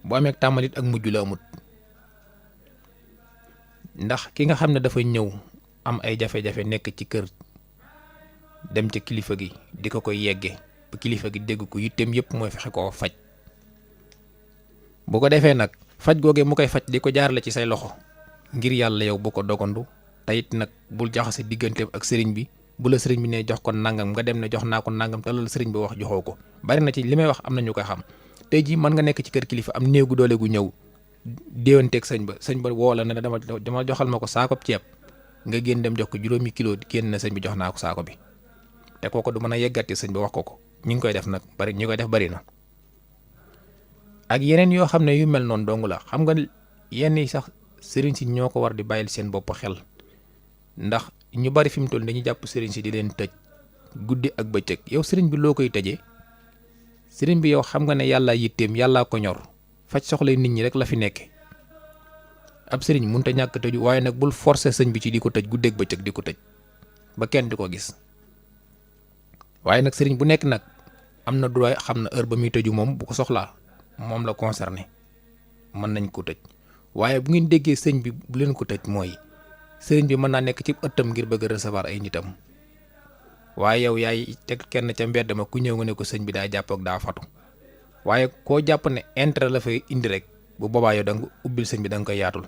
bu amee tàmmalit ak mujj la amut ndax ki nga xam ne dafa ñëw am ay jafe-jafe nekk ci kër dem ca kilifa gi di ko koy yegge ba kilifa gi dégg ko yitteem yëpp mooy fexe koo faj bu ko defee nag faj googee mu koy faj di ko jaarale ci say loxo ngir yàlla yow bu ko dogandu te it nag bul jaxase digganteem ak sëriñ bi bu la sëriñ bi ne jox ko nangam nga dem ne jox naa ko nangam te loolu sëriñ bi wax joxoo ko bari na ci li may wax am na ñu koy xam tey jii mën nga nekk ci kër kilifa am néegu doole gu ñëw déewanteeg sëñ ba woo la ne dama joxal ma ko saako ceeb nga génn dem jox ko 5 kilo génn na sëñ bi jox naa ko saako bi te kooko du mën a yeggati sëñ bi wax ko ñu ngi koy def nag bari ñu koy def bari na ak yeneen yoo xam ne yu mel noonu dong la xam nga yenn yi sax sëriñ si ñoo ko war di bàyyil seen bopp xel ndax ñu bari fi mu toll dañuy jàpp sëriñ si di leen tëj guddi ak bëccëg yow sëriñ bi loo koy tëjee sëriñ bi yow xam nga ne yàlla yitteem yàllaa ko ñor faj soxlay nit ñi rek la fi nekke ab sëriñ mënut a ñàkk tëju waaye nag bul forcer sëñ bi ci di ko tëj guddeeg bëccëg di ko tëj ba kenn di ko gis waaye nag sëriñ bu nekk nag am na droit xam na heure ba muy tëju moom bu ko soxlaa moom la concerné mën nañ ko tëj waaye bu ngeen déggee sëñ bi bu leen ko tëj mooy sëriñ bi mën naa nekk ci ëttam ngir bëgg a recevoir ay nitam waaye yow yaay teg kenn ca mbedd ma ku ñëw nga ne ko sëñ bi daa jàpp ak daa fatu waaye koo jàpp ne intérêt la fay indi rek bu boobaa yow da nga ubbil sëñ bi da nga koy yaatul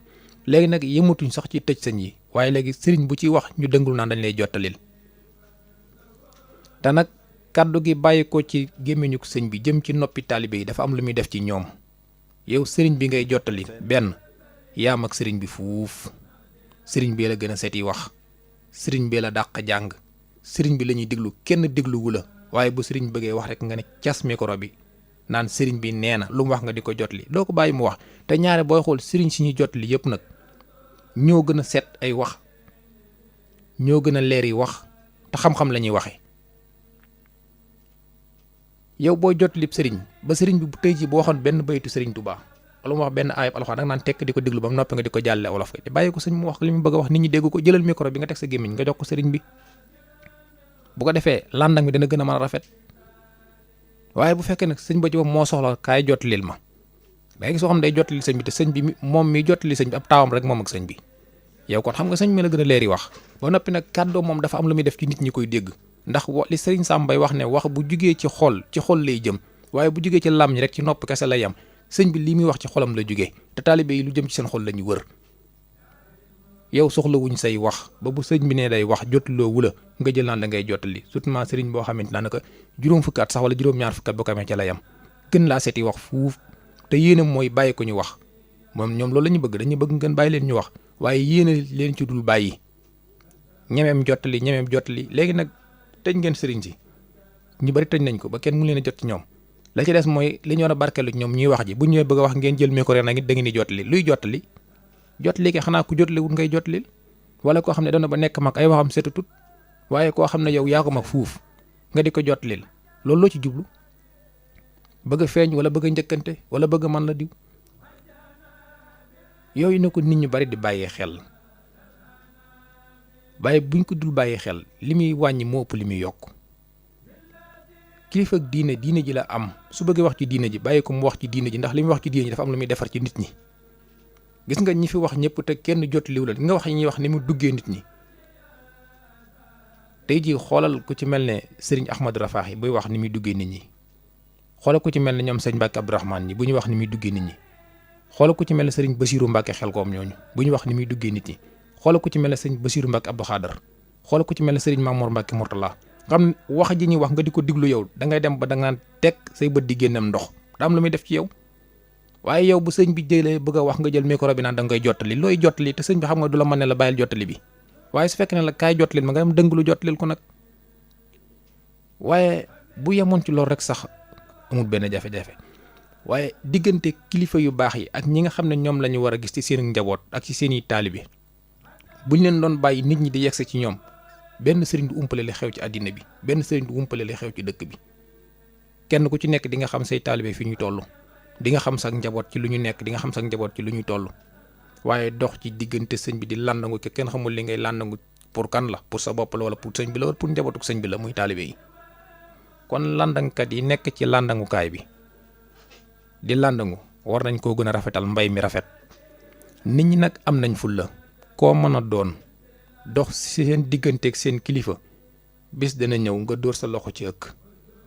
léegi nag yëmatuñ sax ci tëj sëñ yi waaye léegi sëriñ bu ci wax ñu dëngul naan dañ lay jottalil te nag kàddu gi bàyyi ko ci gémmiñu sëñ bi jëm ci noppi taalibe yi dafa am lu muy def ci ñoom yow sëriñ bi ngay jottali benn yaam ak sëriñ bi fuuf sëriñ bee la gën a seeti wax sëriñ bee la dàq jàng sëriñ bi la ñuy déglu kenn dégluwu la waaye bu sëriñ bëggee wax rek nga ne cas micro bi naan sëriñ bi nee na lu mu wax nga di ko jotali doo ko bàyyi mu wax te ñaare booy xool sëriñ si ñuy jotali yëpp nag ñoo gën a set ay wax ñoo gën a leer yi wax te xam-xam la ñuy waxee yow booy jotali sëriñ ba sëriñ bi bu tey ji boo waxoon benn baytu sëriñ Tuubaa wala mu wax benn ayib alxuraan da nga naan tekk di ko déglu ba mu noppi nga di ko jàlle wolof te bàyyi ko sëñ mu wax li mu bëgg a wax nit ñi dégg ko jëlal micro bi nga teg sa gémmiñ nga jox ko sëriñ bi bu ko defee làndang bi dana gën a mën a rafet waaye bu fekkee nag sëñ ba ci moo soxla kaay jotlil ma day gis soo xam day jotlil sëñ bi te sëñ bi moom mi jotlil sëñ bi ab taawam rek moom ak sëñ bi yow kon xam nga sëñ mi la gën a leeri wax ba noppi nag kàddoo moom dafa am lu muy def ci nit ñi koy dégg ndax li sëriñ Sàmbay wax ne wax bu jugee ci xol lay jëm waaye bu jugee ci làmmiñ rek ci nopp kese lay yam sëñ bi li muy wax ci xolam la jugee te taalibe yi lu jëm ci seen xol la ñu wër yow soxlawuñ say wax ba bu sëñ bi ne day wax jotloo wu la nga jël naan da ngay jottali surtout sëriñ boo xamante daanaka juróom fukki at sax wala juróom-ñaar fukki at boo ko amee ca la yam gën laa seeti wax fuuf te yéenam mooy bàyyi ko ñu wax moom ñoom loolu la ñu bëgg dañuy bëgg ngeen bàyyi leen ñu wax waaye yéena leen ci dul bàyyi ñemeem jottali léegi nag tëj ngeen sëriñ si ñu bari tëj nañ ko ba kenn mu leen a jot ci ñoom la ci des mooy li ñu war a barkeelu ñoom ñuy wax ji bu ñëwee bëgg a wax ngeen jël micro nag da ngeen di jottali luy jottali jotli ki xanaa ku jotliwul ngay jotlil wala koo xam ne dana ba nekk mag ay waxam setatut waaye koo xam ne yow yaa ko mag fuuf nga di ko jotlil loolu loo ci jublu bëgg a feeñ wala bëgg a njëkkante wala bëgg a mën la diw yooyu na ko nit ñu bari di bàyyee xel bàyyi buñ ko dul bàyyee xel li muy wàññi moo ëpp li muy yokk kilifa ak diine ji la am su bëggee wax ci diine ji bàyyi ko mu wax ci diine ji ndax li muy wax ci diine ji dafa am lu muy defar ci nit ñi gis nga ñi fi wax ñëpp te kenn jot liw la nga wax yi ñuy wax ni mu duggee nit ñi tey jii xoolal ku ci mel ne sëriñ Ahmad Rafahi buy wax ni muy duggee nit ñi xoolal ku ci mel ne ñoom sëñ Mbàkke Abdourahmane ñi bu ñu wax ni muy duggee nit ñi xoolal ku ci mel ne sëriñ Basiiru Mbàkke Xelkoom ñooñu bu ñu wax ni muy duggee nit ñi xoolal ku ci mel ne sëriñ Basiiru Mbàkke Abdou Xaadar xoolal ku ci mel ne sëriñ Mamoor Mbàkke Murtala xam wax ji ñuy wax nga di ko diglu yow da ngay dem ba da nga naan teg say bët di génneem ndox da am lu muy def ci yow waaye yow bu sëñ bi jëlee bëgg a wax nga jël micro bi naan da ngay jottali looy jottali te sëñ bi xam nga du la mën ne la bàyyil jottali bi waaye su fekkee ne la kaay jottalil ma nga dem dënglu jottalil ko nag waaye bu yemoon ci loolu rek sax amul benn jafe-jafe waaye diggante kilifa yu baax yi ak ñi nga xam ne ñoom la ñu war a gis ci seen njaboot ak ci seeni taalibe buñ leen doon bàyyi nit ñi di yegsi ci ñoom benn sëriñ du umpale li xew ci àddina bi benn sëriñ du umpale li xew ci dëkk bi kenn ku ci nekk di nga xam say taalibe fi ñuy toll di nga xam sax njaboot ci lu ñu nekk di nga xam sax njaboot ci lu ñuy toll waaye dox ci diggante sëñ bi di landangu ke kenn xamul li ngay landangu pour kan la pour sa bopp la wala pour sëñ bi la wala pour njabootuk sëñ bi la muy taalibe yi kon landangkat yi nekk ci landangukaay bi di landangu war nañ koo gën a rafetal mbay mi rafet nit ñi nag am nañ fulla koo mën a doon dox ci seen digganteeg seen kilifa bis dana ñëw nga dóor sa loxo ci ëkk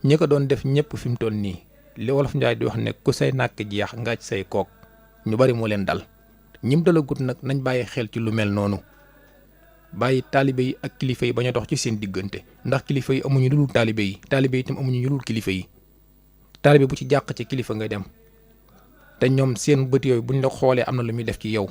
ñi ko doon def ñëpp fi mu toll nii li wolof njaay di wax ne ku say nàkk jeex nga ci say kook ñu bari moo leen dal ñim dalagut nag nañ bàyyi xel ci lu mel noonu bàyyi taalibe yi ak kilifa yi bañ a dox ci seen diggante ndax kilifa yi amuñu lu dul taalibe yi itam amuñu lu dul kilifa yi taalibe bu ci jàq ci kilifa nga dem te ñoom seen bët yooyu buñ la xoolee am na lu muy def ci yow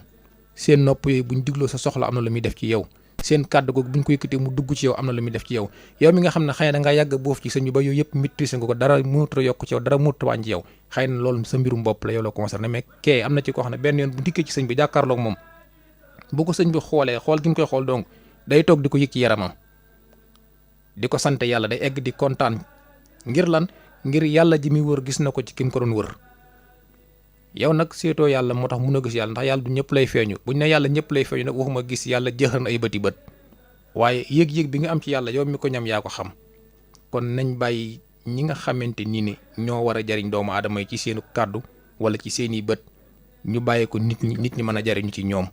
seen nopp yooyu buñ digloo sa soxla am na lu muy def ci yow seen kàddu googu buñ ko yëkkatee mu dugg ci yow am na lu muy def ci yow yow mi nga xam ne xëy na da ngaa yàgg boof ci sëñ bi ba yooyu yëpp maîtrise nga ko dara mënut a yokk ci yow dara mënut a wàññi ci yow xëy na loolu sa mbirum bopp la yow la concerné mais kee am na ci koo xam ne benn yoon bu dikkee ci sëñ bi jàkkaarloog moom bu ko sëñ bi xoolee xool gi mu koy xool donc day toog di ko yëg ci yaramam di ko sant yàlla day egg di kontaan ngir lan ngir yàlla ji muy wër gis na ko ci ki mu ko doon wër yow nag seetoo yàlla moo tax mun a gis yàlla ndax yàlla du ñëpp lay feeñu buñ ne yàlla ñëpp lay feeñu nag waxuma gis yàlla jëxëran ay bëti bët waaye yëg-yëg bi nga am ci yàlla yow mi ko ñam yaa ko xam kon nañ bàyyi ñi nga xamante ni ne ñoo war a jariñ doomu aadama yi ci seenu kàddu wala ci seeni bët ñu bàyyi ko nit ñi mën a jariñu ci ñoom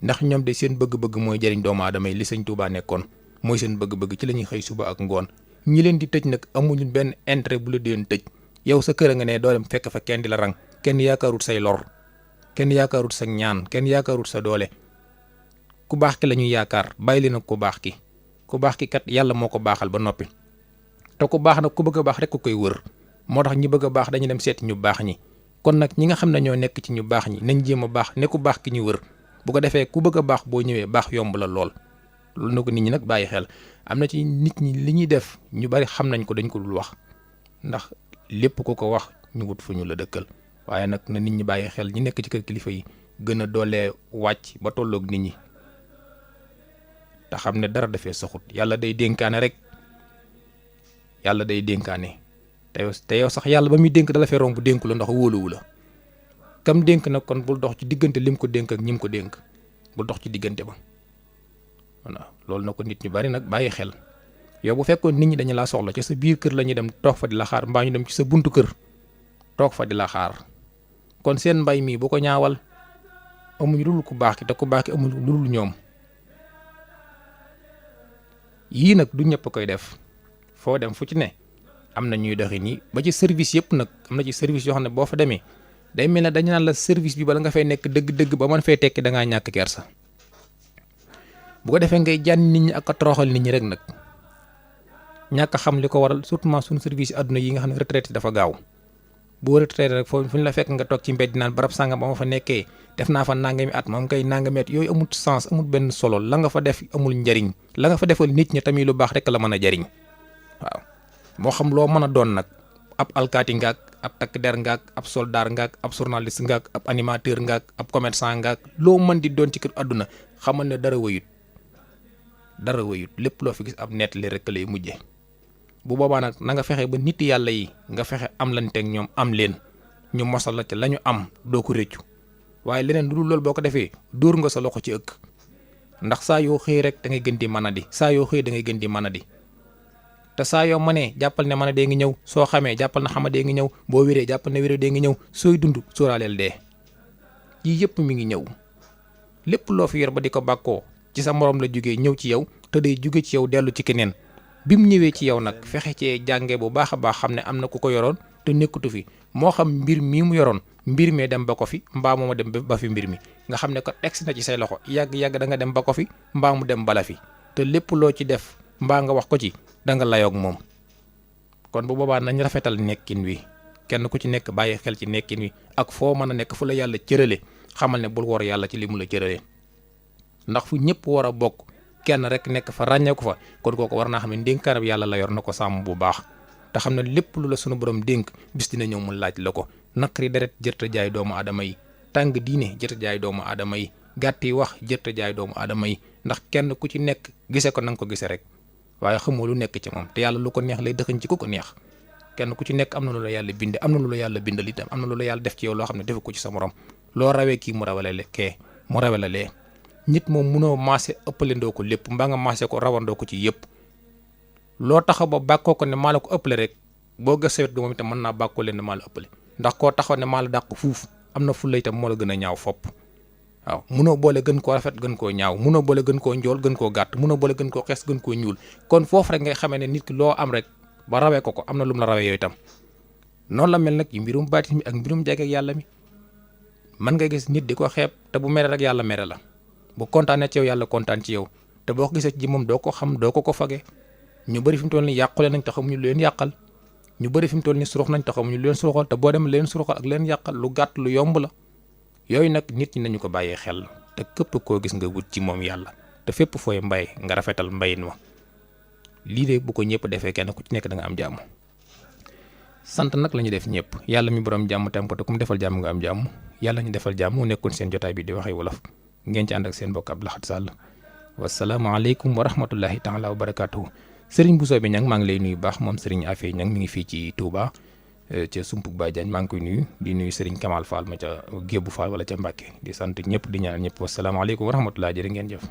ndax ñoom de seen bëgg-bëgg mooy jariñ doomu aadama yi li sëñ Tuubaa nekkoon mooy seen bëgg-bëgg ci la ñuy xëy suba ak ngoon ñi leen di tëj nag amuñu benn intérêt bu la deen tëj yow sa kër a nga ne doo dem fekk fa kenn di la rang kenn yaakaarut say lor kenn yaakaarut sa ñaan kenn yaakaarut sa doole ku baax ki la ñuy yaakaar bàyyi leen ak ku baax ki kat yàlla moo ko baaxal ba noppi te ku baax nag ku bëgg a baax rek ku koy wër moo tax ñi bëgg a baax dañu dem seeti ñu baax ñi kon nag ñi nga xam ne ñoo nekk ci ñu baax ñi nañ jéem a baax ne ku baax ki ñu wër bu ko defee ku bëgg a baax boo ñëwee baax yomb la lool loolu na ko nit ñi nag bàyyi xel am na ci nit ñi li ñuy def ñu bari xam nañ ko dañ ko dul wax ndax lépp ku ko wax ñu wut fu ñu la dëkkal waaye nag na nit ñi bàyyi xel ñi nekk ci kër kilifa yi gën a doolee wàcc ba tolloog nit ñi te xam ne dara dafee saxut yàlla day dénkaane rek yàlla day dénkaane te yow sax yàlla ba muy dénk dala fee romb dénku la ndax wóoluwu la kam dénk nag kon bul dox ci diggante lim ko dénk ak ñim ko dénk bul dox ci diggante ba voilà loolu na ko nit ñu bari nag bàyyi xel yow bu fekkoon nit ñi dañu laa soxla ci sa biir kër la ñuy dem toog fa di la xaar mbaa ñu dem ci sa buntu kër toog fa di la xaar kon seen mbay mii bu ko ñaawal amuñu lul ku baax ki te ku baax ki amuñu lul ñoom yii nag du ñëpp koy def foo dem fu ci ne am na ñuy doxi nii ba ci service yëpp nag am na ci service yoo xam ne boo fa demee day mel ne dañu naan la service bi bala nga fay nekk dëgg-dëgg ba man fay tekki da ngaa ñàkk kersa bu ko defee ngay jànn nit ñi ak a toroxal nit ñi rek nag ñàkk xam li ko waral surtout suñu service àdduna yi nga xam ne retraité dafa gaaw boo retraité rek foofu fu ñu la fekk nga toog ci mbedd naan barab sàngam ba ma fa nekkee def naa fa nangami at moom kay nangami at yooyu amul sens amul benn solo la nga fa def amul njariñ la nga fa defal nit ñi tamit lu baax rek la mën a jariñ waaw moo xam loo mën a doon nag ab alkaati nga ab takk der ngaak ab soldat ngaak ab journaliste ngaak ab animateur ngaak ab commerçant ngaak loo mën di doon ci kër àdduna xamal ne dara wëyut lépp loo fi gis ab nettali rek lay mujje bu boobaa nag na nga fexe ba nit yàlla yi nga fexe am lanteeg ñoom am leen ñu mosal la ca la ñu am doo ko réccu waaye leneen lu dul loolu boo ko defee dóor nga sa loxo ci ëkk ndax saa yoo xëy rek da ngay gën di mën a di saa yoo xëy da ngay gën di mën a di te saa yoo mënee jàppal ne mën a dee ngi ñëw soo xamee jàppal na xama dee ngi ñëw boo wéree jàppal ne wéree dee ngi ñëw sooy dund sóoraaleel dee yii yëpp mi ngi ñëw lépp loo fi yor ba di ko bàkkoo ci sa morom la jógee ñëw ci yow te day jóge ci yow dellu ci keneen bi mu ñëwee ci yow nag fexe cee jànge bu baax a baax xam ne am na ku ko yoroon te nekkutu fi moo xam mbir mii mu yoroon mbir mi dem ba ko fi mbaa mu dem ba fi mbir mi nga xam ne ko egsi na ci say loxo yàgg-yàgg da nga dem ba ko fi mbaa mu dem bala fi te lépp loo ci def mbaa nga wax ko ci da nga layoog moom kon bu boobaa nañ rafetal nekkin wi kenn ku ci nekk bàyyi xel ci nekkin wi ak foo mën a nekk fu la yàlla cërale xamal ne bul wor yàlla ci li mu la cërale ndax fu ñëpp war a bokk kenn rek nekk fa ràññeeku fa kon kooku war naa xam ne ndénkaanam yàlla la yor na ko sàmm bu baax te xam ne lépp lu la sunu borom dénk bis dina ñëw mu laaj la ko naqari deret jërta jaay doomu aadama yi tàng diine jërta jaay doomu aadama yi gàtt yi wax jërta jaay doomu aadama yi ndax kenn ku ci nekk gise ko nanga ko gise rek waaye xamoo lu nekk ci moom te yàlla lu ko neex lay dëxëñ ci ku ko neex kenn ku ci nekk am na lu la yàlla binde am na lu la yàlla bindal itam am na lu la yàlla def ci yow loo xam ne defu ko ci sa morom loo rawee kii mu rawale kee mu rawale lee nit moom munoo maase ëppalandoo ko lépp mbaa nga maase ko rawandoo ko ci yëpp loo taxaw ba bàkkoo ko ne maa la ko ëppale rek boo gës sawet ga moom itam mën naa bàkkoo leen ne maa la ëppale ndax koo taxaw ne maa la dàq fuuf am na fulla itam moo la gën a ñaaw fopp waaw munoo boole gën koo rafet gën koo ñaaw munoo boole gën koo njool gën koo gàtt munoo boole gën koo xees gën koo ñuul kon foofu rek ngay xamee ne nit ki loo am rek ba rawee ko am na lu mu la rawee yooyu itam noonu la mel nag yi mbirum baatin mi ak mbirum jege yàlla mi mën nga gis nit di ko xeeb te bu mere rek yàlla mere la bu kontaanee ci yow yàlla kontaan ci yow te boo ko gisee ci moom doo ko xam doo ko fage ñu bëri fi mu toll ni yàqule nañ te xamuñu lu leen yàqal ñu bëri fi mu toll ni surux nañ te xamuñu lu leen suruxal te boo dem leen suruxal ak leen yàqal lu gàtt lu yomb la yooyu nag nit ñi nañu ko bàyyee xel te képp koo gis nga wut ci moom yàlla te fépp fooy mbay nga rafetal mbayin wa lii de bu ko ñëpp defee kenn ku ci nekk da nga am jàmm sant nag la ñu def ñëpp yàlla mi borom jàmm tam ko te ku mu defal jàmm nga am jàmm yàlla ñu defal jàmm mu nekkoon seen jotaay bi di waxee wolof ngeen ci ànd ak seen mbokk Abdou Lahad Sall wasalaamaaleykum wa rahmatullahi taala wa barakaatuhu Serigne Bousso bi ñang maa ngi lay nuyu baax moom Serigne Afey ñang mi ngi fii ci Touba ca Sumpug Baye Diagne maa ngi koy nuyu di nuyu Serigne Kamal Fall ma ca Gébbu Fall wala ca Mbàkke di sant ñëpp di ñaanal ñëpp wasalaamaaleykum wa rahmatullahi jërë ngeen jëf